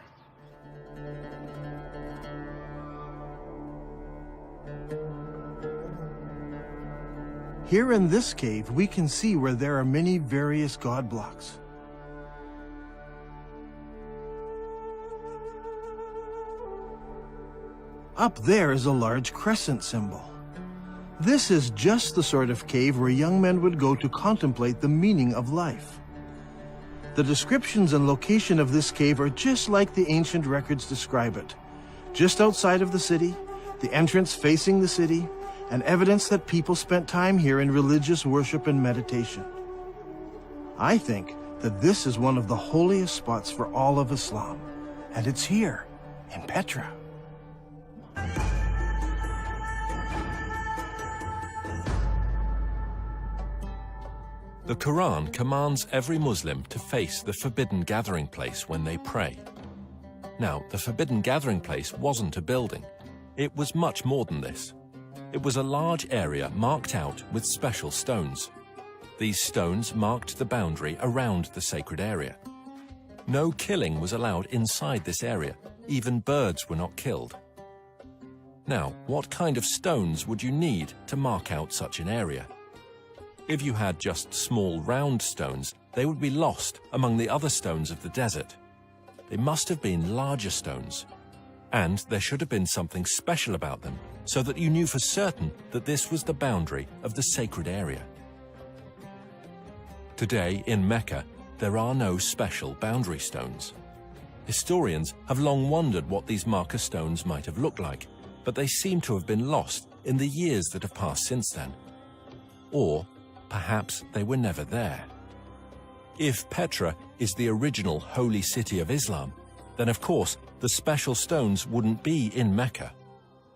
Here in this cave, we can see where there are many various god blocks. Up there is a large crescent symbol. This is just the sort of cave where young men would go to contemplate the meaning of life. The descriptions and location of this cave are just like the ancient records describe it. Just outside of the city, the entrance facing the city, and evidence that people spent time here in religious worship and meditation. I think that this is one of the holiest spots for all of Islam, and it's here, in Petra. The Quran commands every Muslim to face the forbidden gathering place when they pray. Now, the forbidden gathering place wasn't a building. It was much more than this. It was a large area marked out with special stones. These stones marked the boundary around the sacred area. No killing was allowed inside this area. Even birds were not killed. Now, what kind of stones would you need to mark out such an area? If you had just small round stones, they would be lost among the other stones of the desert. They must have been larger stones. And there should have been something special about them, so that you knew for certain that this was the boundary of the sacred area. Today, in Mecca, there are no special boundary stones. Historians have long wondered what these marker stones might have looked like, but they seem to have been lost in the years that have passed since then. Or perhaps they were never there. If Petra is the original holy city of Islam, then of course the special stones wouldn't be in Mecca.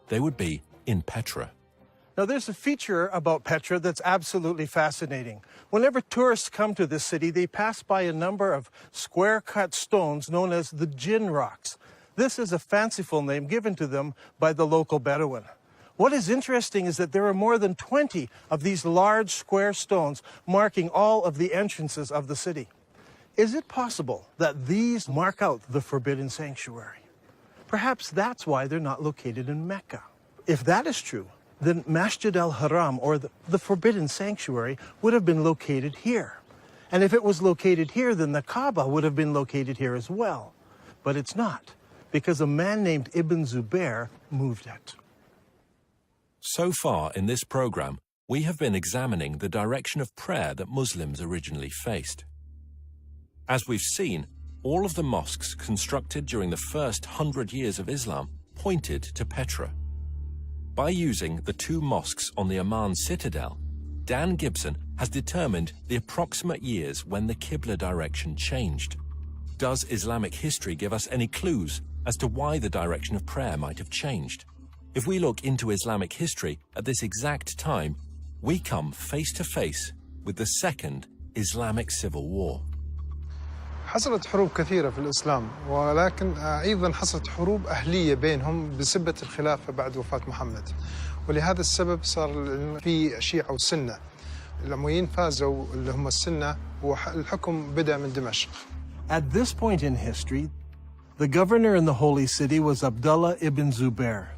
They would be in Petra. Now, there's a feature about Petra that's absolutely fascinating. Whenever tourists come to this city, they pass by a number of square-cut stones known as the Jinn rocks. This is a fanciful name given to them by the local Bedouin. What is interesting is that there are more than 20 of these large square stones marking all of the entrances of the city. Is it possible that these mark out the forbidden sanctuary? Perhaps that's why they're not located in Mecca. If that is true, then Masjid al-Haram, or the forbidden sanctuary, would have been located here. And if it was located here, then the Kaaba would have been located here as well. But it's not, because a man named Ibn Zubair moved it. So far in this program, we have been examining the direction of prayer that Muslims originally faced. As we've seen, all of the mosques constructed during the first 100 years of Islam pointed to Petra. By using the two mosques on the Amman citadel, Dan Gibson has determined the approximate years when the Qibla direction changed. Does Islamic history give us any clues as to why the direction of prayer might have changed? If we look into Islamic history at this exact time, we come face to face with the Second Islamic Civil War. حصلت حروب كثيرة في الإسلام، ولكن أيضا حصلت حروب أهلية بينهم بسبة الخلافة بعد وفاة محمد، ولهذا السبب صار في شيعة وسنة. الأمويين فازوا اللي هم السنة، والحكم بدأ من دمشق. At this point in history, the governor in the holy city was Abdullah ibn Zubair.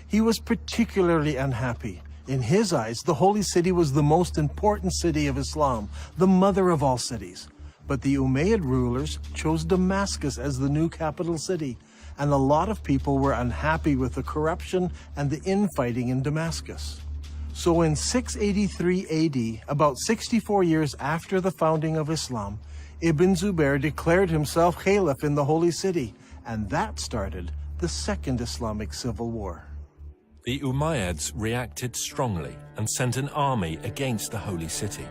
He was particularly unhappy. In his eyes, the holy city was the most important city of Islam, the mother of all cities. But the Umayyad rulers chose Damascus as the new capital city, and a lot of people were unhappy with the corruption and the infighting in Damascus. So in 683 AD, about 64 years after the founding of Islam, Ibn Zubair declared himself caliph in the holy city, and that started the Second Islamic Civil War. The Umayyads reacted strongly and sent an army against the holy city.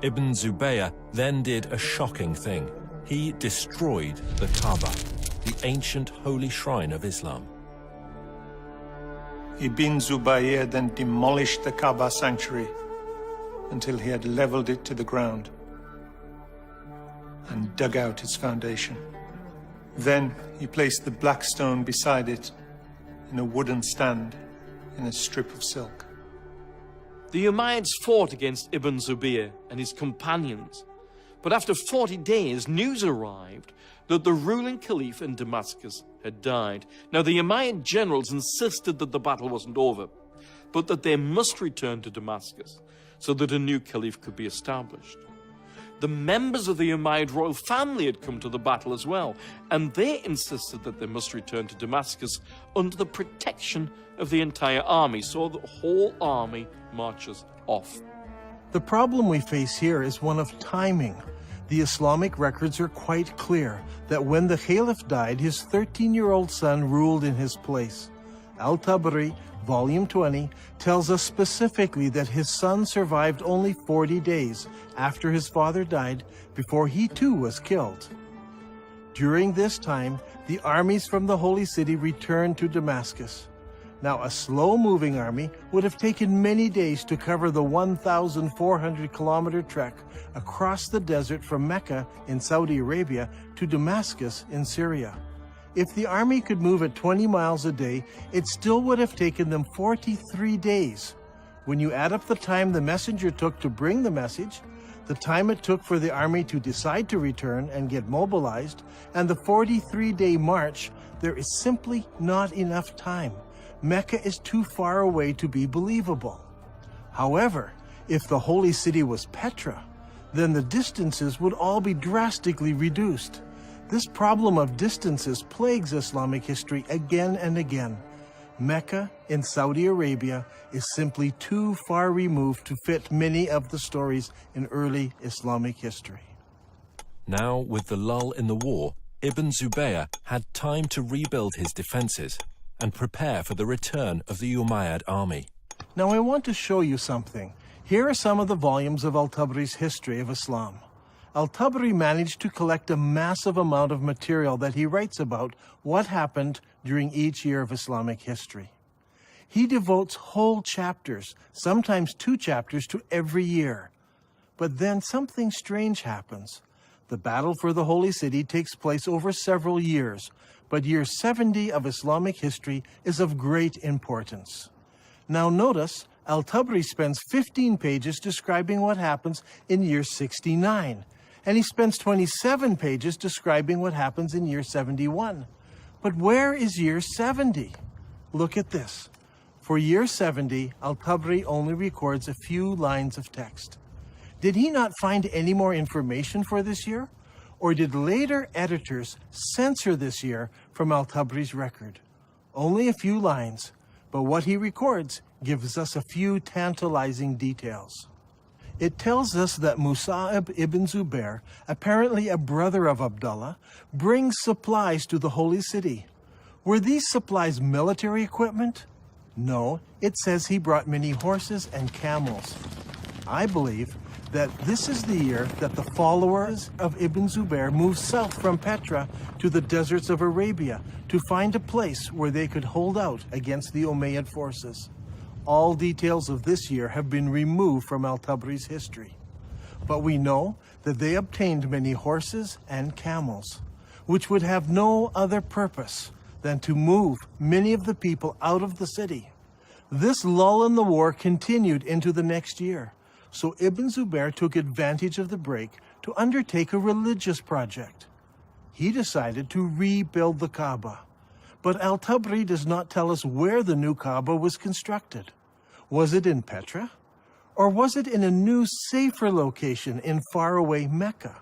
Ibn Zubayr then did a shocking thing. He destroyed the Kaaba, the ancient holy shrine of Islam. Ibn Zubayr then demolished the Kaaba sanctuary until he had leveled it to the ground and dug out its foundation. Then he placed the black stone beside it in a wooden stand in a strip of silk. The Umayyads fought against Ibn Zubayr and his companions, but after 40 days, news arrived that the ruling caliph in Damascus had died. Now, the Umayyad generals insisted that the battle wasn't over, but that they must return to Damascus so that a new caliph could be established. The members of the Umayyad royal family had come to the battle as well, and they insisted that they must return to Damascus under the protection of the entire army, so the whole army marches off. The problem we face here is one of timing. The Islamic records are quite clear that when the Caliph died, his 13-year-old son ruled in his place. Al-Tabari, Volume 20, tells us specifically that his son survived only 40 days after his father died before he too was killed. During this time, the armies from the Holy City returned to Damascus. Now, a slow-moving army would have taken many days to cover the 1,400-kilometer trek across the desert from Mecca in Saudi Arabia to Damascus in Syria. If the army could move at 20 miles a day, it still would have taken them 43 days. When you add up the time the messenger took to bring the message, the time it took for the army to decide to return and get mobilized, and the 43-day march, there is simply not enough time. Mecca is too far away to be believable. However, if the holy city was Petra, then the distances would all be drastically reduced. This problem of distances plagues Islamic history again and again. Mecca in Saudi Arabia is simply too far removed to fit many of the stories in early Islamic history. Now, with the lull in the war, Ibn Zubayr had time to rebuild his defenses and prepare for the return of the Umayyad army. Now I want to show you something. Here are some of the volumes of Al-Tabari's History of Islam. Al-Tabari managed to collect a massive amount of material that he writes about what happened during each year of Islamic history. He devotes whole chapters, sometimes 2 chapters, to every year. But then something strange happens. The battle for the Holy City takes place over several years, but year 70 of Islamic history is of great importance. Now notice, Al-Tabari spends 15 pages describing what happens in year 69, and he spends 27 pages describing what happens in year 71. But where is year 70? Look at this. For year 70, Al-Tabari only records a few lines of text. Did he not find any more information for this year? Or did later editors censor this year from Al-Tabari's record? Only a few lines, but what he records gives us a few tantalizing details. It tells us that Musa'ib ibn Zubair, apparently a brother of Abdullah, brings supplies to the Holy City. Were these supplies military equipment? No, it says he brought many horses and camels. I believe that this is the year that the followers of Ibn Zubair moved south from Petra to the deserts of Arabia to find a place where they could hold out against the Umayyad forces. All details of this year have been removed from Al-Tabari's history. But we know that they obtained many horses and camels, which would have no other purpose than to move many of the people out of the city. This lull in the war continued into the next year, so Ibn Zubair took advantage of the break to undertake a religious project. He decided to rebuild the Kaaba. But Al-Tabari does not tell us where the new Kaaba was constructed. Was it in Petra? Or was it in a new, safer location in faraway Mecca?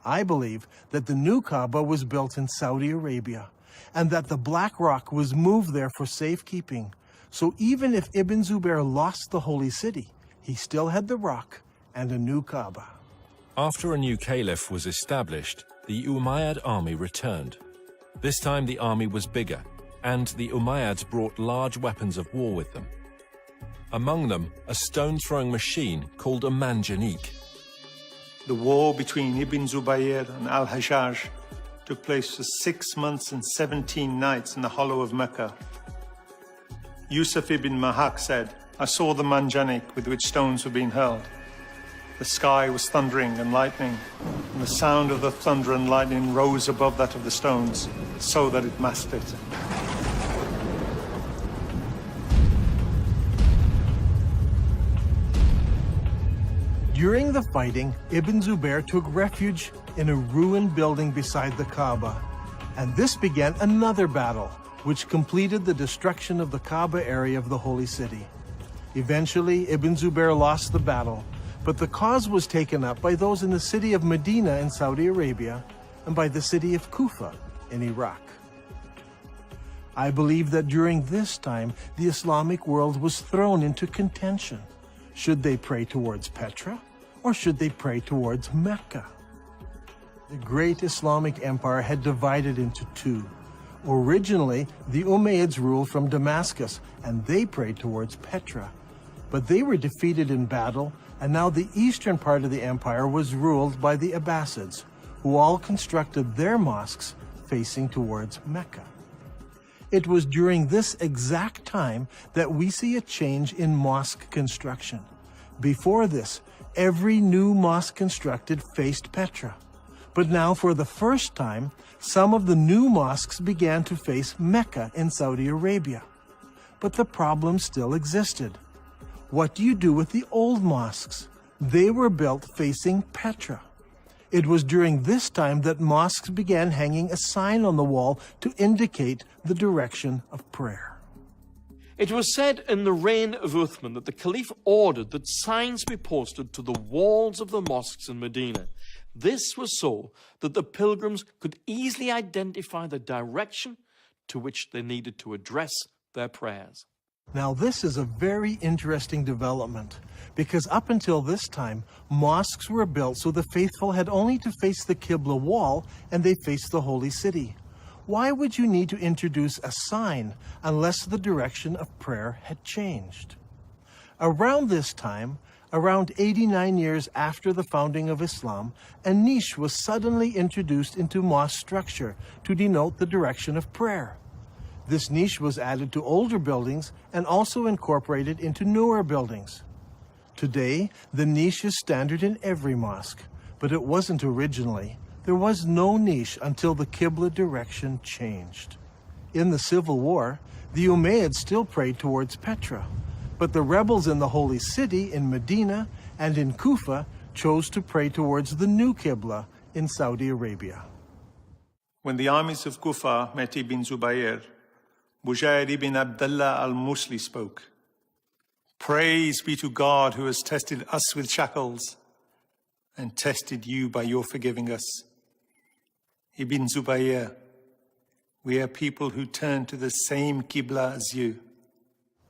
I believe that the new Kaaba was built in Saudi Arabia, and that the Black Rock was moved there for safekeeping. So even if Ibn Zubair lost the Holy City, he still had the rock and a new Kaaba. After a new caliph was established, the Umayyad army returned. This time the army was bigger, and the Umayyads brought large weapons of war with them. Among them, a stone-throwing machine called a manjanik. The war between Ibn Zubayr and Al-Hajjaj took place for 6 months and 17 nights in the hollow of Mecca. Yusuf ibn Mahak said, "I saw the manjanik with which stones were being hurled. The sky was thundering and lightning, and the sound of the thunder and lightning rose above that of the stones, so that it masked it." During the fighting, Ibn Zubair took refuge in a ruined building beside the Kaaba, and this began another battle, which completed the destruction of the Kaaba area of the Holy City. Eventually, Ibn Zubair lost the battle, but the cause was taken up by those in the city of Medina in Saudi Arabia and by the city of Kufa in Iraq. I believe that during this time, the Islamic world was thrown into contention. Should they pray towards Petra, or should they pray towards Mecca? The great Islamic empire had divided into two. Originally, the Umayyads ruled from Damascus, and they prayed towards Petra. But they were defeated in battle, and now the eastern part of the empire was ruled by the Abbasids, who all constructed their mosques facing towards Mecca. It was during this exact time that we see a change in mosque construction. Before this, every new mosque constructed faced Petra. But now, for the first time, some of the new mosques began to face Mecca in Saudi Arabia. But the problem still existed. What do you do with the old mosques? They were built facing Petra. It was during this time that mosques began hanging a sign on the wall to indicate the direction of prayer. It was said in the reign of Uthman that the Caliph ordered that signs be posted to the walls of the mosques in Medina. This was so that the pilgrims could easily identify the direction to which they needed to address their prayers. Now, this is a very interesting development, because up until this time, mosques were built so the faithful had only to face the Qibla wall and they faced the holy city. Why would you need to introduce a sign unless the direction of prayer had changed? Around this time, around 89 years after the founding of Islam, a niche was suddenly introduced into mosque structure to denote the direction of prayer. This niche was added to older buildings and also incorporated into newer buildings. Today, the niche is standard in every mosque, but it wasn't originally. There was no niche until the Qibla direction changed. In the Civil War, the Umayyads still prayed towards Petra, but the rebels in the Holy City in Medina and in Kufa chose to pray towards the new Qibla in Saudi Arabia. When the armies of Kufa met Ibn Zubayr, Bujair ibn Abdullah al-Musli spoke, "Praise be to God who has tested us with shackles and tested you by your forgiving us. Ibn Zubayr, we are people who turn to the same Qibla as you."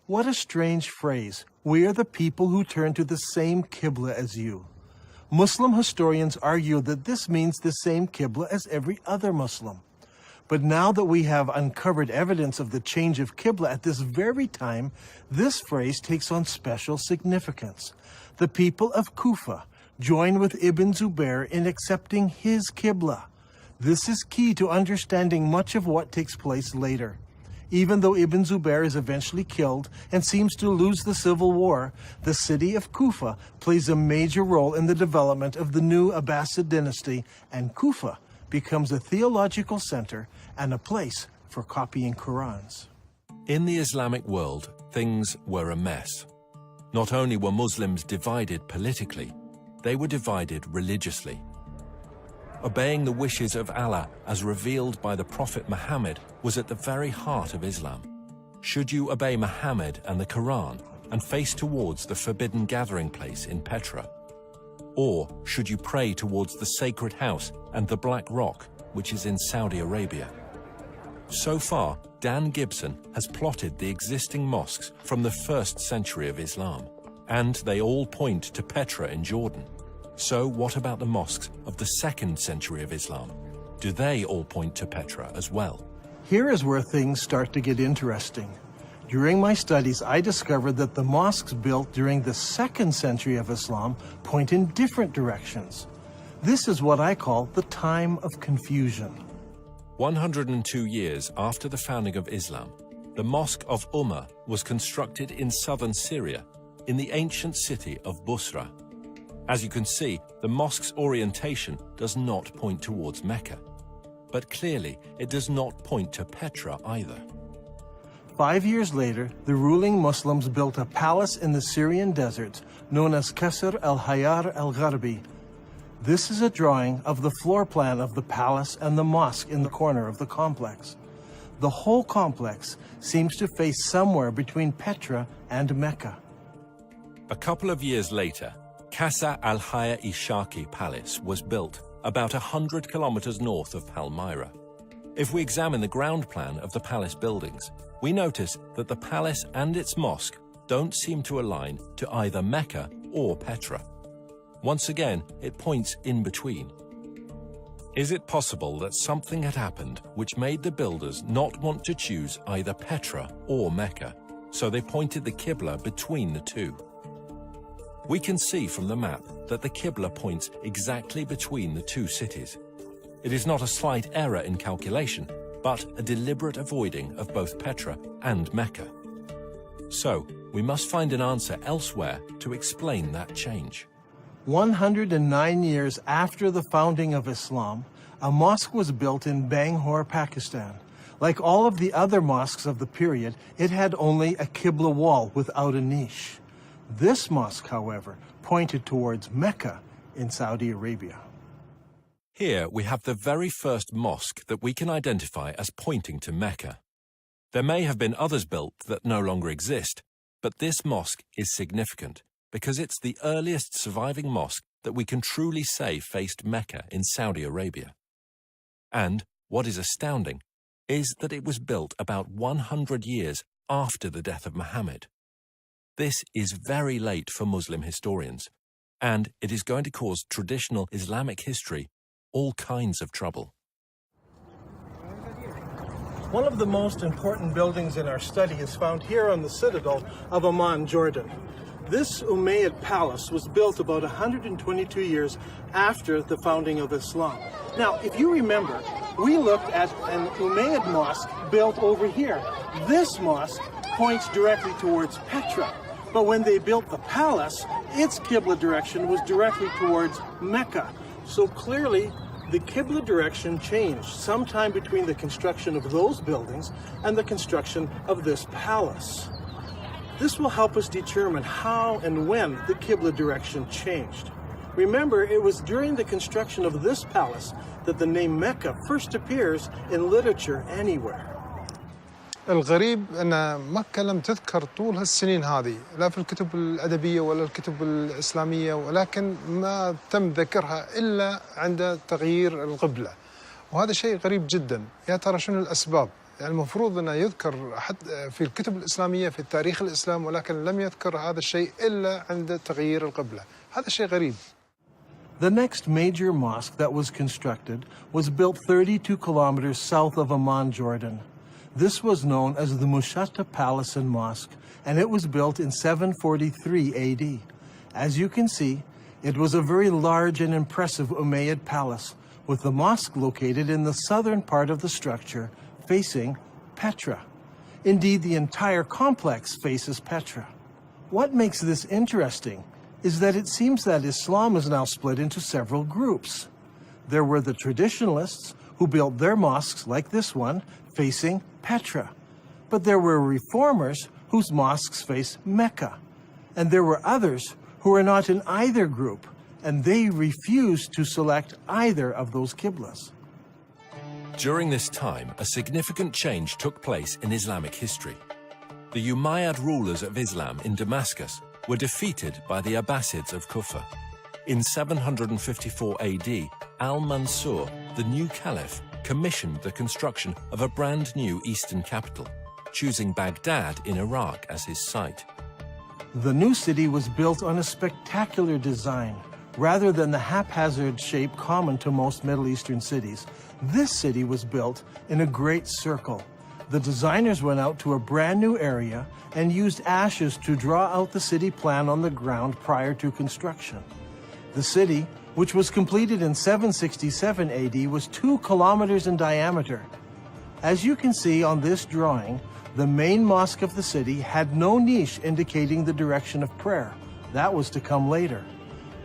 What a strange phrase. We are the people who turn to the same Qibla as you. Muslim historians argue that this means the same Qibla as every other Muslim. But now that we have uncovered evidence of the change of Qibla at this very time, this phrase takes on special significance. The people of Kufa join with Ibn Zubayr in accepting his Qibla. This is key to understanding much of what takes place later. Even though Ibn Zubayr is eventually killed and seems to lose the civil war, the city of Kufa plays a major role in the development of the new Abbasid dynasty, and Kufa becomes a theological center and a place for copying Qurans. In the Islamic world, things were a mess. Not only were Muslims divided politically, they were divided religiously. Obeying the wishes of Allah as revealed by the Prophet Muhammad was at the very heart of Islam. Should you obey Muhammad and the Quran and face towards the forbidden gathering place in Petra? Or should you pray towards the sacred house and the Black Rock, which is in Saudi Arabia? So far, Dan Gibson has plotted the existing mosques from the 1st century of Islam, and they all point to Petra in Jordan. So what about the mosques of the 2nd century of Islam? Do they all point to Petra as well? Here is where things start to get interesting. During my studies, I discovered that the mosques built during the 2nd century of Islam point in different directions. This is what I call the time of confusion. 102 years after the founding of Islam, the Mosque of Ummah was constructed in southern Syria, in the ancient city of Busra. As you can see, the mosque's orientation does not point towards Mecca. But clearly, it does not point to Petra either. 5 years later, the ruling Muslims built a palace in the Syrian desert known as Qasr al-Hayar al-Gharbi. This is a drawing of the floor plan of the palace and the mosque in the corner of the complex. The whole complex seems to face somewhere between Petra and Mecca. A couple of years later, Qasr al-Hayar Ishaqi Palace was built about 100 kilometers north of Palmyra. If we examine the ground plan of the palace buildings, we notice that the palace and its mosque don't seem to align to either Mecca or Petra. Once again, it points in between. Is it possible that something had happened which made the builders not want to choose either Petra or Mecca, so they pointed the Qibla between the two? We can see from the map that the Qibla points exactly between the two cities. It is not a slight error in calculation, but a deliberate avoiding of both Petra and Mecca. So, we must find an answer elsewhere to explain that change. 109 years after the founding of Islam, a mosque was built in Bangalore, Pakistan. Like all of the other mosques of the period, it had only a Qibla wall without a niche. This mosque, however, pointed towards Mecca in Saudi Arabia. Here we have the very first mosque that we can identify as pointing to Mecca. There may have been others built that no longer exist, but this mosque is significant because it's the earliest surviving mosque that we can truly say faced Mecca in Saudi Arabia. And what is astounding is that it was built about 100 years after the death of Muhammad. This is very late for Muslim historians, and it is going to cause traditional Islamic history all kinds of trouble. One of the most important buildings in our study is found here on the citadel of Amman, Jordan. This Umayyad palace was built about 122 years after the founding of Islam. Now, if you remember, we looked at an Umayyad mosque built over here. This mosque points directly towards Petra. But when they built the palace, its Qibla direction was directly towards Mecca. So clearly, the Qibla direction changed sometime between the construction of those buildings and the construction of this palace. This will help us determine how and when the Qibla direction changed. Remember, it was during the construction of this palace that the name Mecca first appears in literature anywhere. الغريب أن مكة لم تذكر طول هالسنين هذه لا في الكتب الأدبية ولا الكتب الإسلامية، ولكن ما تم ذكرها إلا عند تغيير القبلة، وهذا شيء غريب جدا. يا ترى شنو الأسباب؟ يعني المفروض أنه يذكر حتى في الكتب الإسلامية في تاريخ الإسلام، ولكن لم يذكر هذا الشيء إلا عند تغيير القبلة. هذا شيء غريب. The next major mosque that was constructed was built 32 kilometers south of Amman, Jordan. This was known as the Mushatta Palace and Mosque, and it was built in 743 AD. As you can see, it was a very large and impressive Umayyad palace, with the mosque located in the southern part of the structure, facing Petra. Indeed, the entire complex faces Petra. What makes this interesting is that it seems that Islam is now split into several groups. There were the traditionalists, who built their mosques like this one, facing Petra. But there were reformers whose mosques face Mecca. And there were others who were not in either group, and they refused to select either of those qiblas. During this time, a significant change took place in Islamic history. The Umayyad rulers of Islam in Damascus were defeated by the Abbasids of Kufa. In 754 AD, Al-Mansur, the new caliph, commissioned the construction of a brand new eastern capital, choosing Baghdad in Iraq as his site. The new city was built on a spectacular design. Rather than the haphazard shape common to most Middle Eastern cities, this city was built in a great circle. The designers went out to a brand new area and used ashes to draw out the city plan on the ground prior to construction. The city, which was completed in 767 AD, was 2 kilometers in diameter. As you can see on this drawing, the main mosque of the city had no niche indicating the direction of prayer. That was to come later.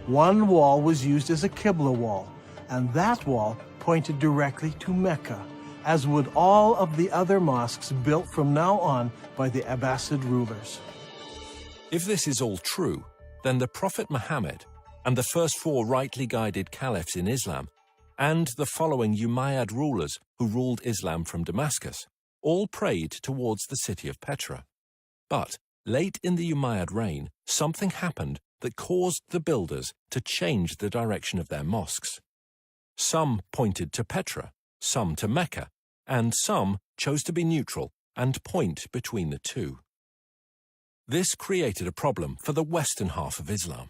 One wall was used as a Qibla wall, and that wall pointed directly to Mecca, as would all of the other mosques built from now on by the Abbasid rulers. If this is all true, then the Prophet Muhammad and the first 4 rightly guided caliphs in Islam, and the following Umayyad rulers who ruled Islam from Damascus, all prayed towards the city of Petra. But late in the Umayyad reign, something happened that caused the builders to change the direction of their mosques. Some pointed to Petra, some to Mecca, and some chose to be neutral and point between the two. This created a problem for the western half of Islam.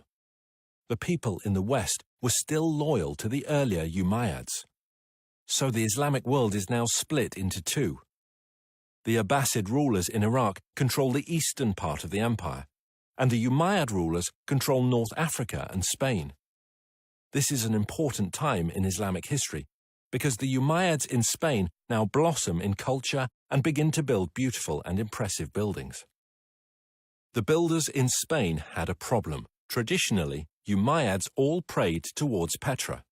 The people in the West were still loyal to the earlier Umayyads, So the Islamic world is now split into two. The Abbasid rulers in Iraq control the eastern part of the empire, and the Umayyad rulers control North Africa and Spain. This is an important time in Islamic history, because the Umayyads in Spain now blossom in culture and begin to build beautiful and impressive buildings. The builders in Spain had a problem. Traditionally, Umayyads all prayed towards Petra.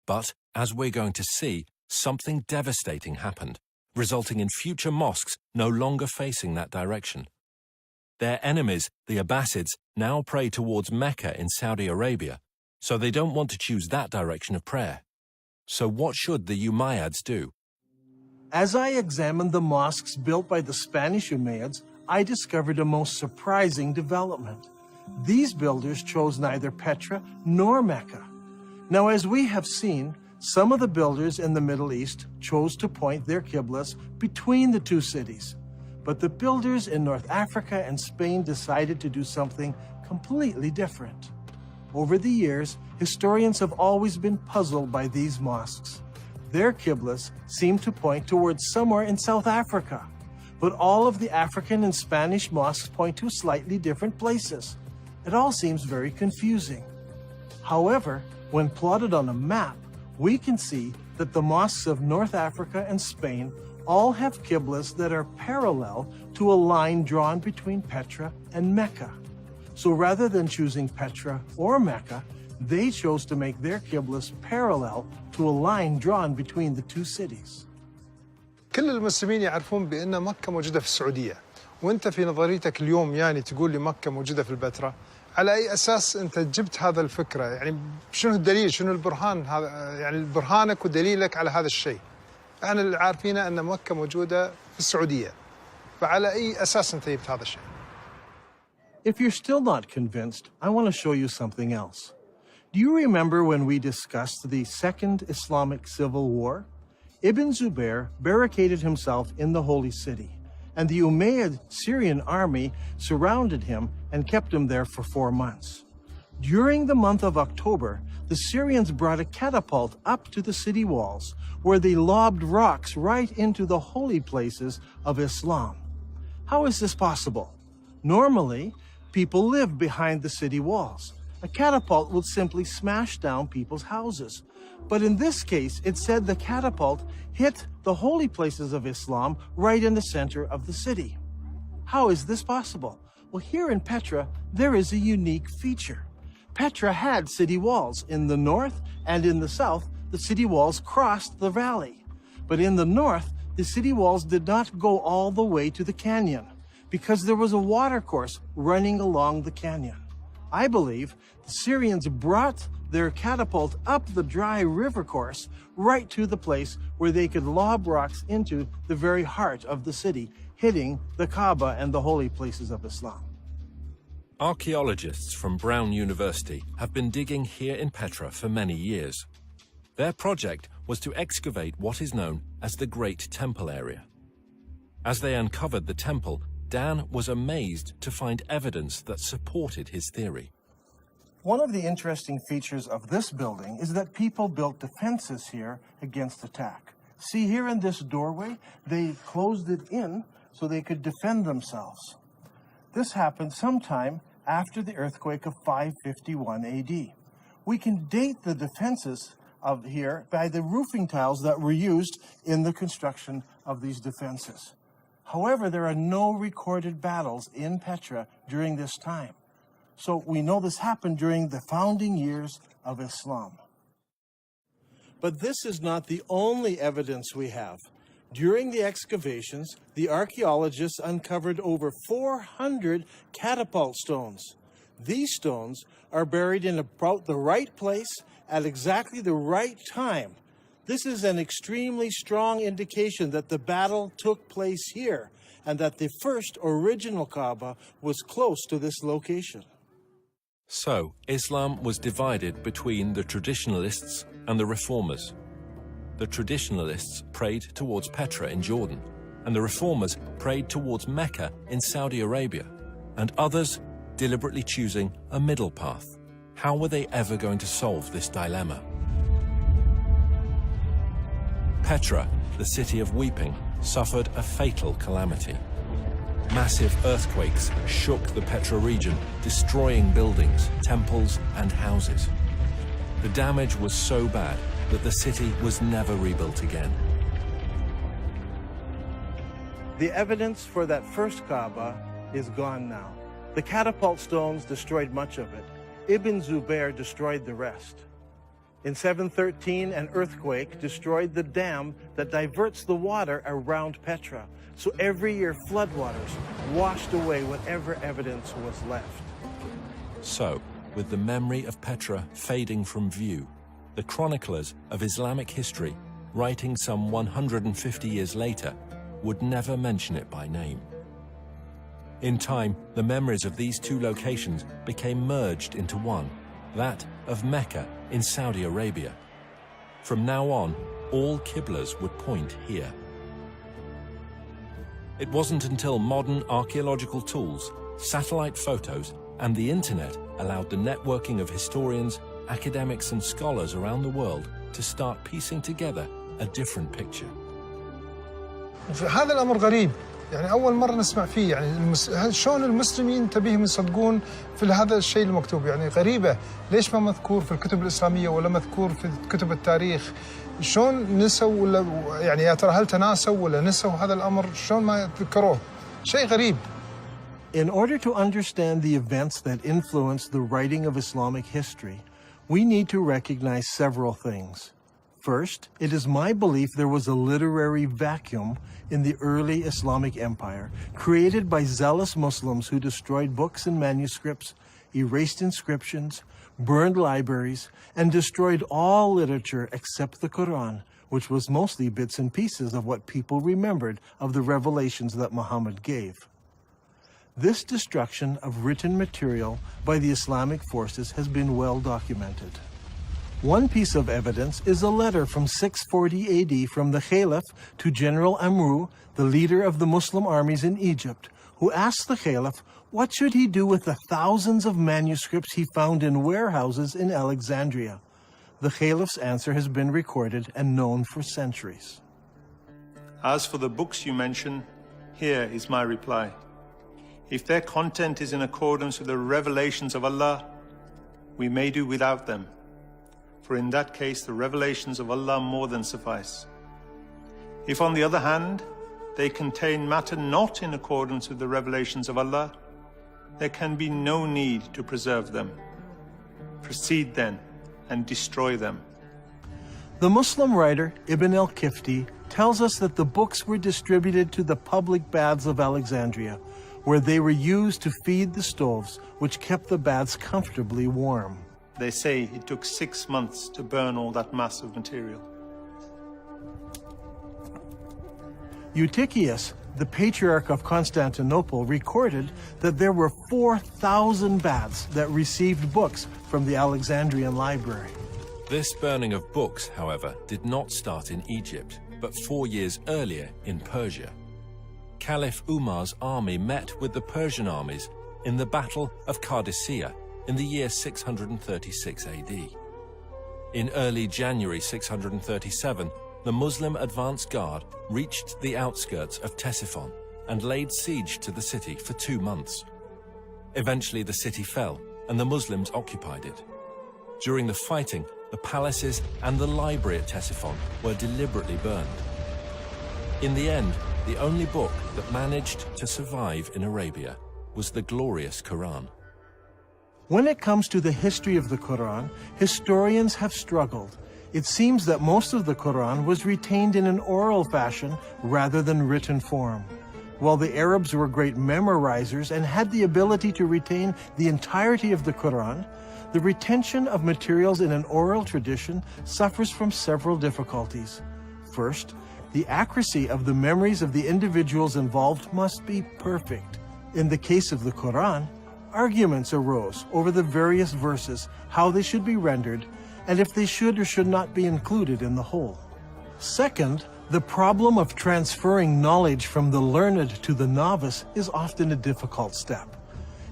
But, as we're going to see, something devastating happened, resulting in future mosques no longer facing that direction. Their enemies, the Abbasids, now pray towards Mecca in Saudi Arabia, so they don't want to choose that direction of prayer. So what should the Umayyads do? As I examined the mosques built by the Spanish Umayyads, I discovered a most surprising development. These builders chose neither Petra nor Mecca. Now, as we have seen, some of the builders in the Middle East chose to point their qiblas between the two cities. But the builders in North Africa and Spain decided to do something completely different. Over the years, historians have always been puzzled by these mosques. Their qiblas seem to point towards somewhere in South Africa, but all of the African and Spanish mosques point to slightly different places. It all seems very confusing. However, when plotted on a map, we can see that the mosques of North Africa and Spain all have qiblas that are parallel to a line drawn between Petra and Mecca. So rather than choosing Petra or Mecca, they chose to make their qiblas parallel to a line drawn between the two cities. كل المسلمين يعرفون بأن مكة موجودة في السعودية، وأنت في نظريتك اليوم يعني تقول لي مكة موجودة في البتراء، على أي أساس أنت جبت هذا الفكرة؟ يعني شنو الدليل؟ شنو البرهان هذا؟ يعني برهانك ودليلك على هذا الشيء؟ احنا اللي عارفين أن مكة موجودة في السعودية، فعلى أي أساس أنت جبت هذا الشيء؟ If you're still not convinced, I want to show you something else. Do you remember when we discussed the Second Islamic Civil War? Ibn Zubair barricaded himself in the Holy City, and the Umayyad Syrian army surrounded him and kept him there for 4 months. During the month of October, the Syrians brought a catapult up to the city walls, where they lobbed rocks right into the holy places of Islam. How is this possible? Normally, people live behind the city walls. A catapult would simply smash down people's houses. But in this case, it said the catapult hit the holy places of Islam right in the center of the city. How is this possible? Well, here in Petra, there is a unique feature. Petra had city walls. In the north and in the south, the city walls crossed the valley. But in the north, the city walls did not go all the way to the canyon, because there was a watercourse running along the canyon. I believe the Syrians brought their catapult up the dry river course right to the place where they could lob rocks into the very heart of the city, hitting the Kaaba and the holy places of Islam. Archaeologists from Brown University have been digging here in Petra for many years. Their project was to excavate what is known as the Great Temple area. As they uncovered the temple, Dan was amazed to find evidence that supported his theory. One of the interesting features of this building is that people built defenses here against attack. See, here in this doorway, they closed it in so they could defend themselves. This happened sometime after the earthquake of 551 AD. We can date the defenses of here by the roofing tiles that were used in the construction of these defenses. However, there are no recorded battles in Petra during this time. So we know this happened during the founding years of Islam. But this is not the only evidence we have. During the excavations, the archaeologists uncovered over 400 catapult stones. These stones are buried in about the right place at exactly the right time. This is an extremely strong indication that the battle took place here and that the first original Kaaba was close to this location. So, Islam was divided between the traditionalists and the reformers. The traditionalists prayed towards Petra in Jordan, and the reformers prayed towards Mecca in Saudi Arabia, and others deliberately choosing a middle path. How were they ever going to solve this dilemma? Petra, the city of weeping, suffered a fatal calamity. Massive earthquakes shook the Petra region, destroying buildings, temples, and houses. The damage was so bad that the city was never rebuilt again. The evidence for that first Kaaba is gone now. The catapult stones destroyed much of it. Ibn Zubair destroyed the rest. In 713, an earthquake destroyed the dam that diverts the water around Petra. So every year, floodwaters washed away whatever evidence was left. So, with the memory of Petra fading from view, the chroniclers of Islamic history, writing some 150 years later, would never mention it by name. In time, the memories of these two locations became merged into one, that of Mecca in Saudi Arabia. From now on, all Qiblas would point here. It wasn't until modern archaeological tools, satellite photos, and the internet allowed the networking of historians, academics, and scholars around the world to start piecing together a different picture. هذا الأمر غريب، يعني أول مرة نسمع فيه، يعني شلون المسلمين تبيهم يصدقون في هذا الشيء المكتوب، يعني غريبة، ليش ما مذكور في الكتب الإسلامية ولا مذكور في كتب التاريخ؟ شلون نسوا ولا يعني يا ترى هل تناسوا ولا نسوا هذا الأمر؟ شلون ما ذكروه؟ شيء غريب. In order to understand the events that influenced the writing of Islamic history, we need to recognize several things. First, it is my belief there was a literary vacuum in the early Islamic empire, created by zealous Muslims who destroyed books and manuscripts, erased inscriptions, burned libraries, and destroyed all literature except the Quran, which was mostly bits and pieces of what people remembered of the revelations that Muhammad gave. This destruction of written material by the Islamic forces has been well documented. One piece of evidence is a letter from 640 AD from the Caliph to General Amru, the leader of the Muslim armies in Egypt, who asked the Caliph what should he do with the thousands of manuscripts he found in warehouses in Alexandria. The Caliph's answer has been recorded and known for centuries. As for the books you mention, here is my reply. If their content is in accordance with the revelations of Allah, we may do without them. For in that case, the revelations of Allah more than suffice. If, on the other hand, they contain matter not in accordance with the revelations of Allah, there can be no need to preserve them. Proceed then and destroy them. The Muslim writer Ibn al-Kifti tells us that the books were distributed to the public baths of Alexandria, where they were used to feed the stoves, which kept the baths comfortably warm. They say it took 6 months to burn all that mass of material. Eutychius, the Patriarch of Constantinople, recorded that there were 4,000 baths that received books from the Alexandrian library. This burning of books, however, did not start in Egypt, but 4 years earlier in Persia. Caliph Umar's army met with the Persian armies in the Battle of Qadisiyah in the year 636 AD. In early January 637, the Muslim advance guard reached the outskirts of Ctesiphon and laid siege to the city for 2 months. Eventually the city fell and the Muslims occupied it. During the fighting, the palaces and the library at Ctesiphon were deliberately burned. In the end, the only book that managed to survive in Arabia was the glorious Quran. When it comes to the history of the Quran, historians have struggled. It seems that most of the Quran was retained in an oral fashion rather than written form. While the Arabs were great memorizers and had the ability to retain the entirety of the Quran, the retention of materials in an oral tradition suffers from several difficulties. First, the accuracy of the memories of the individuals involved must be perfect. In the case of the Quran, arguments arose over the various verses, how they should be rendered, and if they should or should not be included in the whole. Second, the problem of transferring knowledge from the learned to the novice is often a difficult step.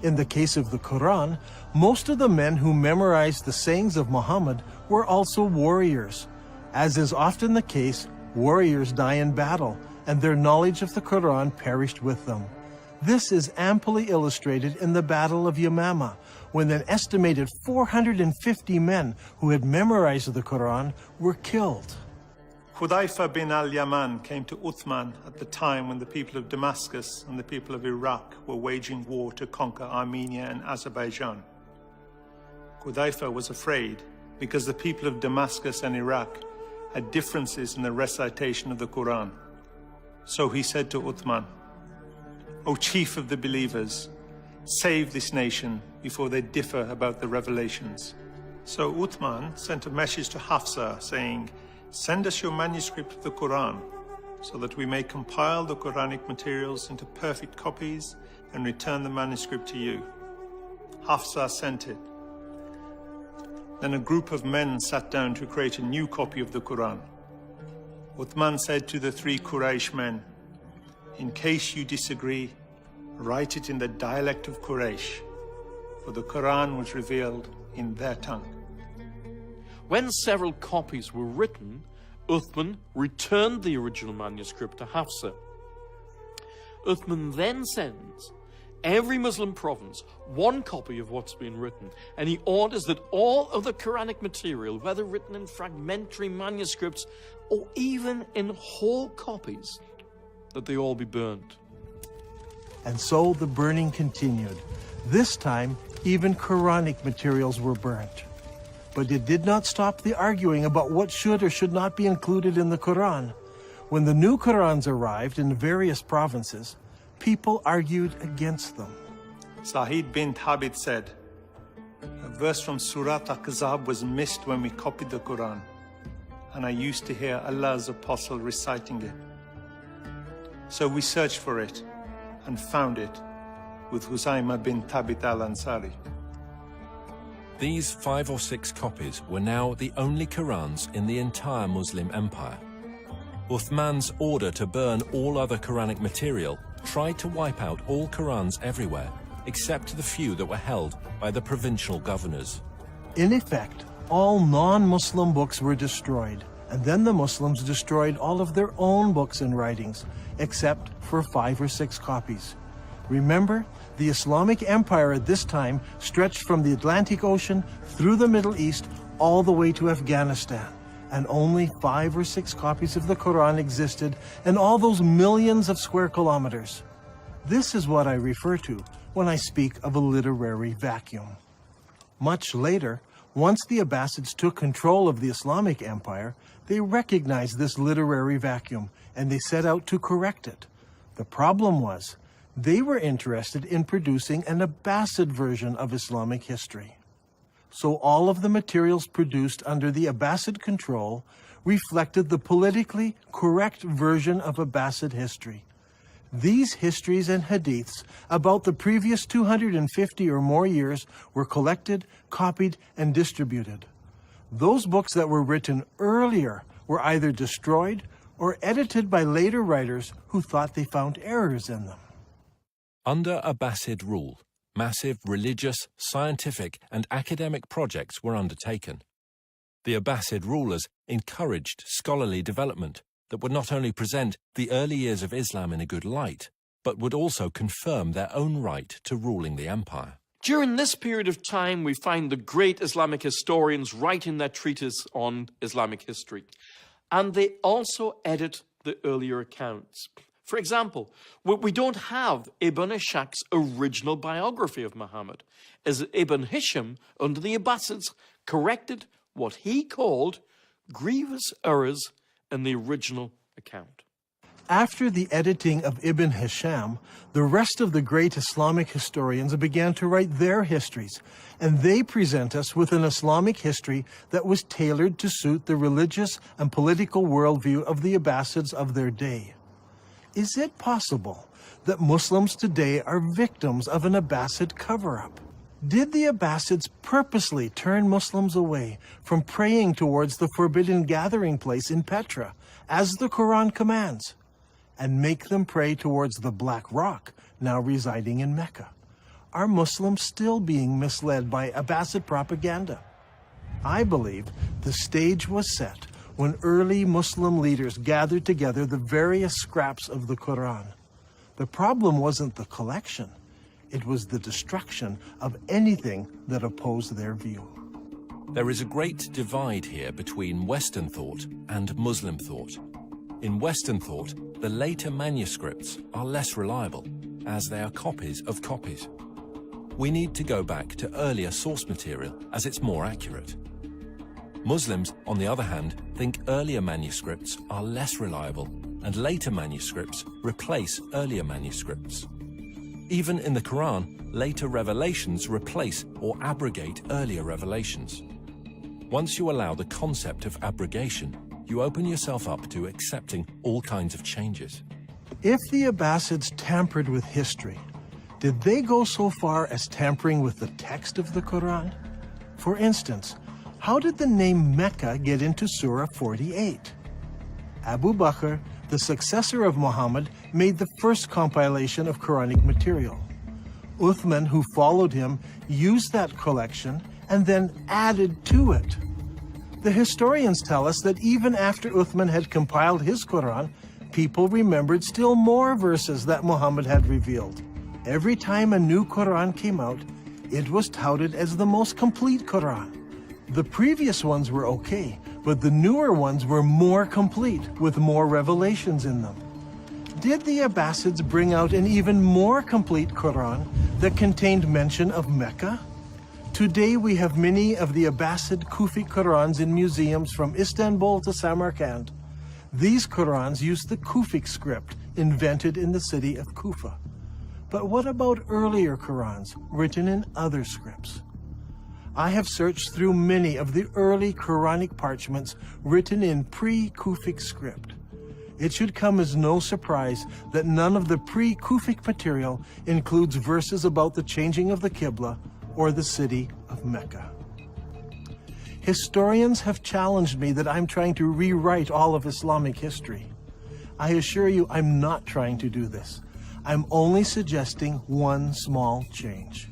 In the case of the Quran, most of the men who memorized the sayings of Muhammad were also warriors. As is often the case, Warriors die in battle, and their knowledge of the Quran perished with them. This is amply illustrated in the Battle of Yamama, when an estimated 450 men who had memorized the Quran were killed. Hudayfa bin al-Yaman came to Uthman at the time when the people of Damascus and the people of Iraq were waging war to conquer Armenia and Azerbaijan. Hudayfa was afraid because the people of Damascus and Iraq had differences in the recitation of the Quran. So he said to Uthman, "O chief of the believers, save this nation before they differ about the revelations." So Uthman sent a message to Hafsa saying, "Send us your manuscript of the Quran so that we may compile the Quranic materials into perfect copies and return the manuscript to you." Hafsa sent it. Then a group of men sat down to create a new copy of the Quran. Uthman said to the 3 Quraysh men, "In case you disagree, write it in the dialect of Quraysh, for the Quran was revealed in their tongue." When several copies were written, Uthman returned the original manuscript to Hafsa. Uthman then sends every Muslim province one copy of what's been written, and he orders that all of the Quranic material, whether written in fragmentary manuscripts or even in whole copies, that they all be burned. And so the burning continued. This time, even Quranic materials were burnt. But it did not stop the arguing about what should or should not be included in the Quran. When the new Qurans arrived in various provinces, people argued against them. Sa'id bin Thabit said, "A verse from Surah Al-Ahzab was missed when we copied the Quran, and I used to hear Allah's apostle reciting it. So we searched for it and found it with Huzayma bin Thabit al-Ansari." These 5 or 6 copies were now the only Qurans in the entire Muslim empire. Uthman's order to burn all other Quranic material tried to wipe out all Qurans everywhere, except the few that were held by the provincial governors. In effect, all non-Muslim books were destroyed, and then the Muslims destroyed all of their own books and writings, except for 5 or 6 copies. Remember, the Islamic Empire at this time stretched from the Atlantic Ocean through the Middle East all the way to Afghanistan, and only 5 or 6 copies of the Quran existed in all those millions of square kilometers. This is what I refer to when I speak of a literary vacuum. Much later, once the Abbasids took control of the Islamic Empire, they recognized this literary vacuum and they set out to correct it. The problem was, they were interested in producing an Abbasid version of Islamic history. So all of the materials produced under the Abbasid control reflected the politically correct version of Abbasid history. These histories and hadiths about the previous 250 or more years were collected, copied, and distributed. Those books that were written earlier were either destroyed or edited by later writers who thought they found errors in them. Under Abbasid rule, massive religious, scientific, and academic projects were undertaken. The Abbasid rulers encouraged scholarly development that would not only present the early years of Islam in a good light, but would also confirm their own right to ruling the empire. During this period of time, we find the great Islamic historians writing their treatise on Islamic history, and they also edit the earlier accounts. For example, we don't have Ibn Ishaq's original biography of Muhammad, as Ibn Hisham, under the Abbasids, corrected what he called grievous errors in the original account. After the editing of Ibn Hisham, the rest of the great Islamic historians began to write their histories, and they present us with an Islamic history that was tailored to suit the religious and political worldview of the Abbasids of their day. Is it possible that Muslims today are victims of an Abbasid cover-up? Did the Abbasids purposely turn Muslims away from praying towards the forbidden gathering place in Petra, as the Quran commands, and make them pray towards the Black Rock, now residing in Mecca? Are Muslims still being misled by Abbasid propaganda? I believe the stage was set when early Muslim leaders gathered together the various scraps of the Quran. The problem wasn't the collection. It was the destruction of anything that opposed their view. There is a great divide here between Western thought and Muslim thought. In Western thought, the later manuscripts are less reliable, as they are copies of copies. We need to go back to earlier source material, as it's more accurate. Muslims, on the other hand, think earlier manuscripts are less reliable, and later manuscripts replace earlier manuscripts. Even in the Quran, later revelations replace or abrogate earlier revelations. Once you allow the concept of abrogation, you open yourself up to accepting all kinds of changes. If the Abbasids tampered with history, did they go so far as tampering with the text of the Quran? For instance, how did the name Mecca get into Surah 48? Abu Bakr, the successor of Muhammad, made the first compilation of Quranic material. Uthman, who followed him, used that collection and then added to it. The historians tell us that even after Uthman had compiled his Quran, people remembered still more verses that Muhammad had revealed. Every time a new Quran came out, it was touted as the most complete Quran. The previous ones were okay, but the newer ones were more complete, with more revelations in them. Did the Abbasids bring out an even more complete Quran that contained mention of Mecca? Today we have many of the Abbasid Kufi Qurans in museums from Istanbul to Samarkand. These Qurans use the Kufic script invented in the city of Kufa. But what about earlier Qurans written in other scripts? I have searched through many of the early Quranic parchments written in pre-Kufic script. It should come as no surprise that none of the pre-Kufic material includes verses about the changing of the Qibla or the city of Mecca. Historians have challenged me that I'm trying to rewrite all of Islamic history. I assure you I'm not trying to do this. I'm only suggesting one small change.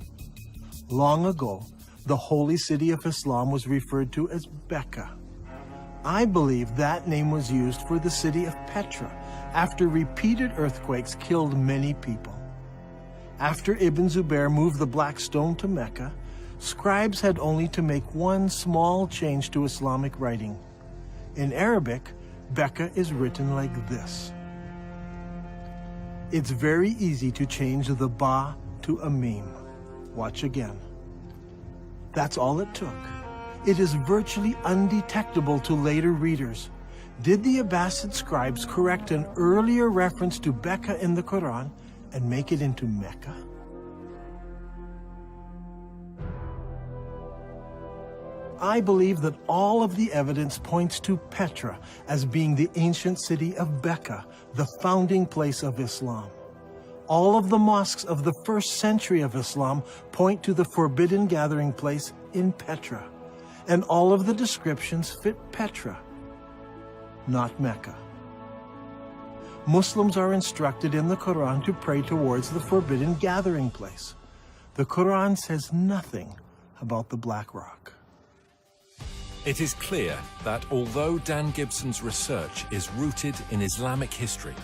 Long ago, the holy city of Islam was referred to as Becca. I believe that name was used for the city of Petra after repeated earthquakes killed many people. After Ibn Zubair moved the Black Stone to Mecca, scribes had only to make one small change to Islamic writing. In Arabic, Becca is written like this. It's very easy to change the ba to a mim. Watch again. That's all it took. It is virtually undetectable to later readers. Did the Abbasid scribes correct an earlier reference to Becca in the Quran and make it into Mecca? I believe that all of the evidence points to Petra as being the ancient city of Becca, the founding place of Islam. All of the mosques of the first century of Islam point to the forbidden gathering place in Petra, and all of the descriptions fit Petra, not Mecca. Muslims are instructed in the Quran to pray towards the forbidden gathering place. The Quran says nothing about the Black Rock. It is clear that although Dan Gibson's research is rooted in Islamic history,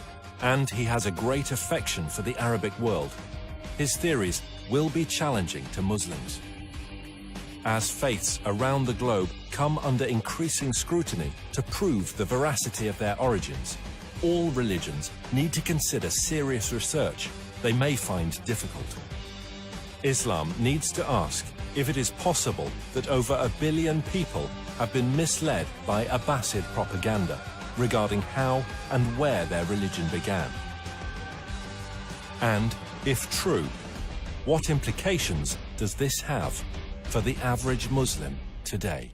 and he has a great affection for the Arabic world, his theories will be challenging to Muslims. As faiths around the globe come under increasing scrutiny to prove the veracity of their origins, all religions need to consider serious research they may find difficult. Islam needs to ask if it is possible that over 1 billion people have been misled by Abbasid propaganda regarding how and where their religion began. And, if true, what implications does this have for the average Muslim today?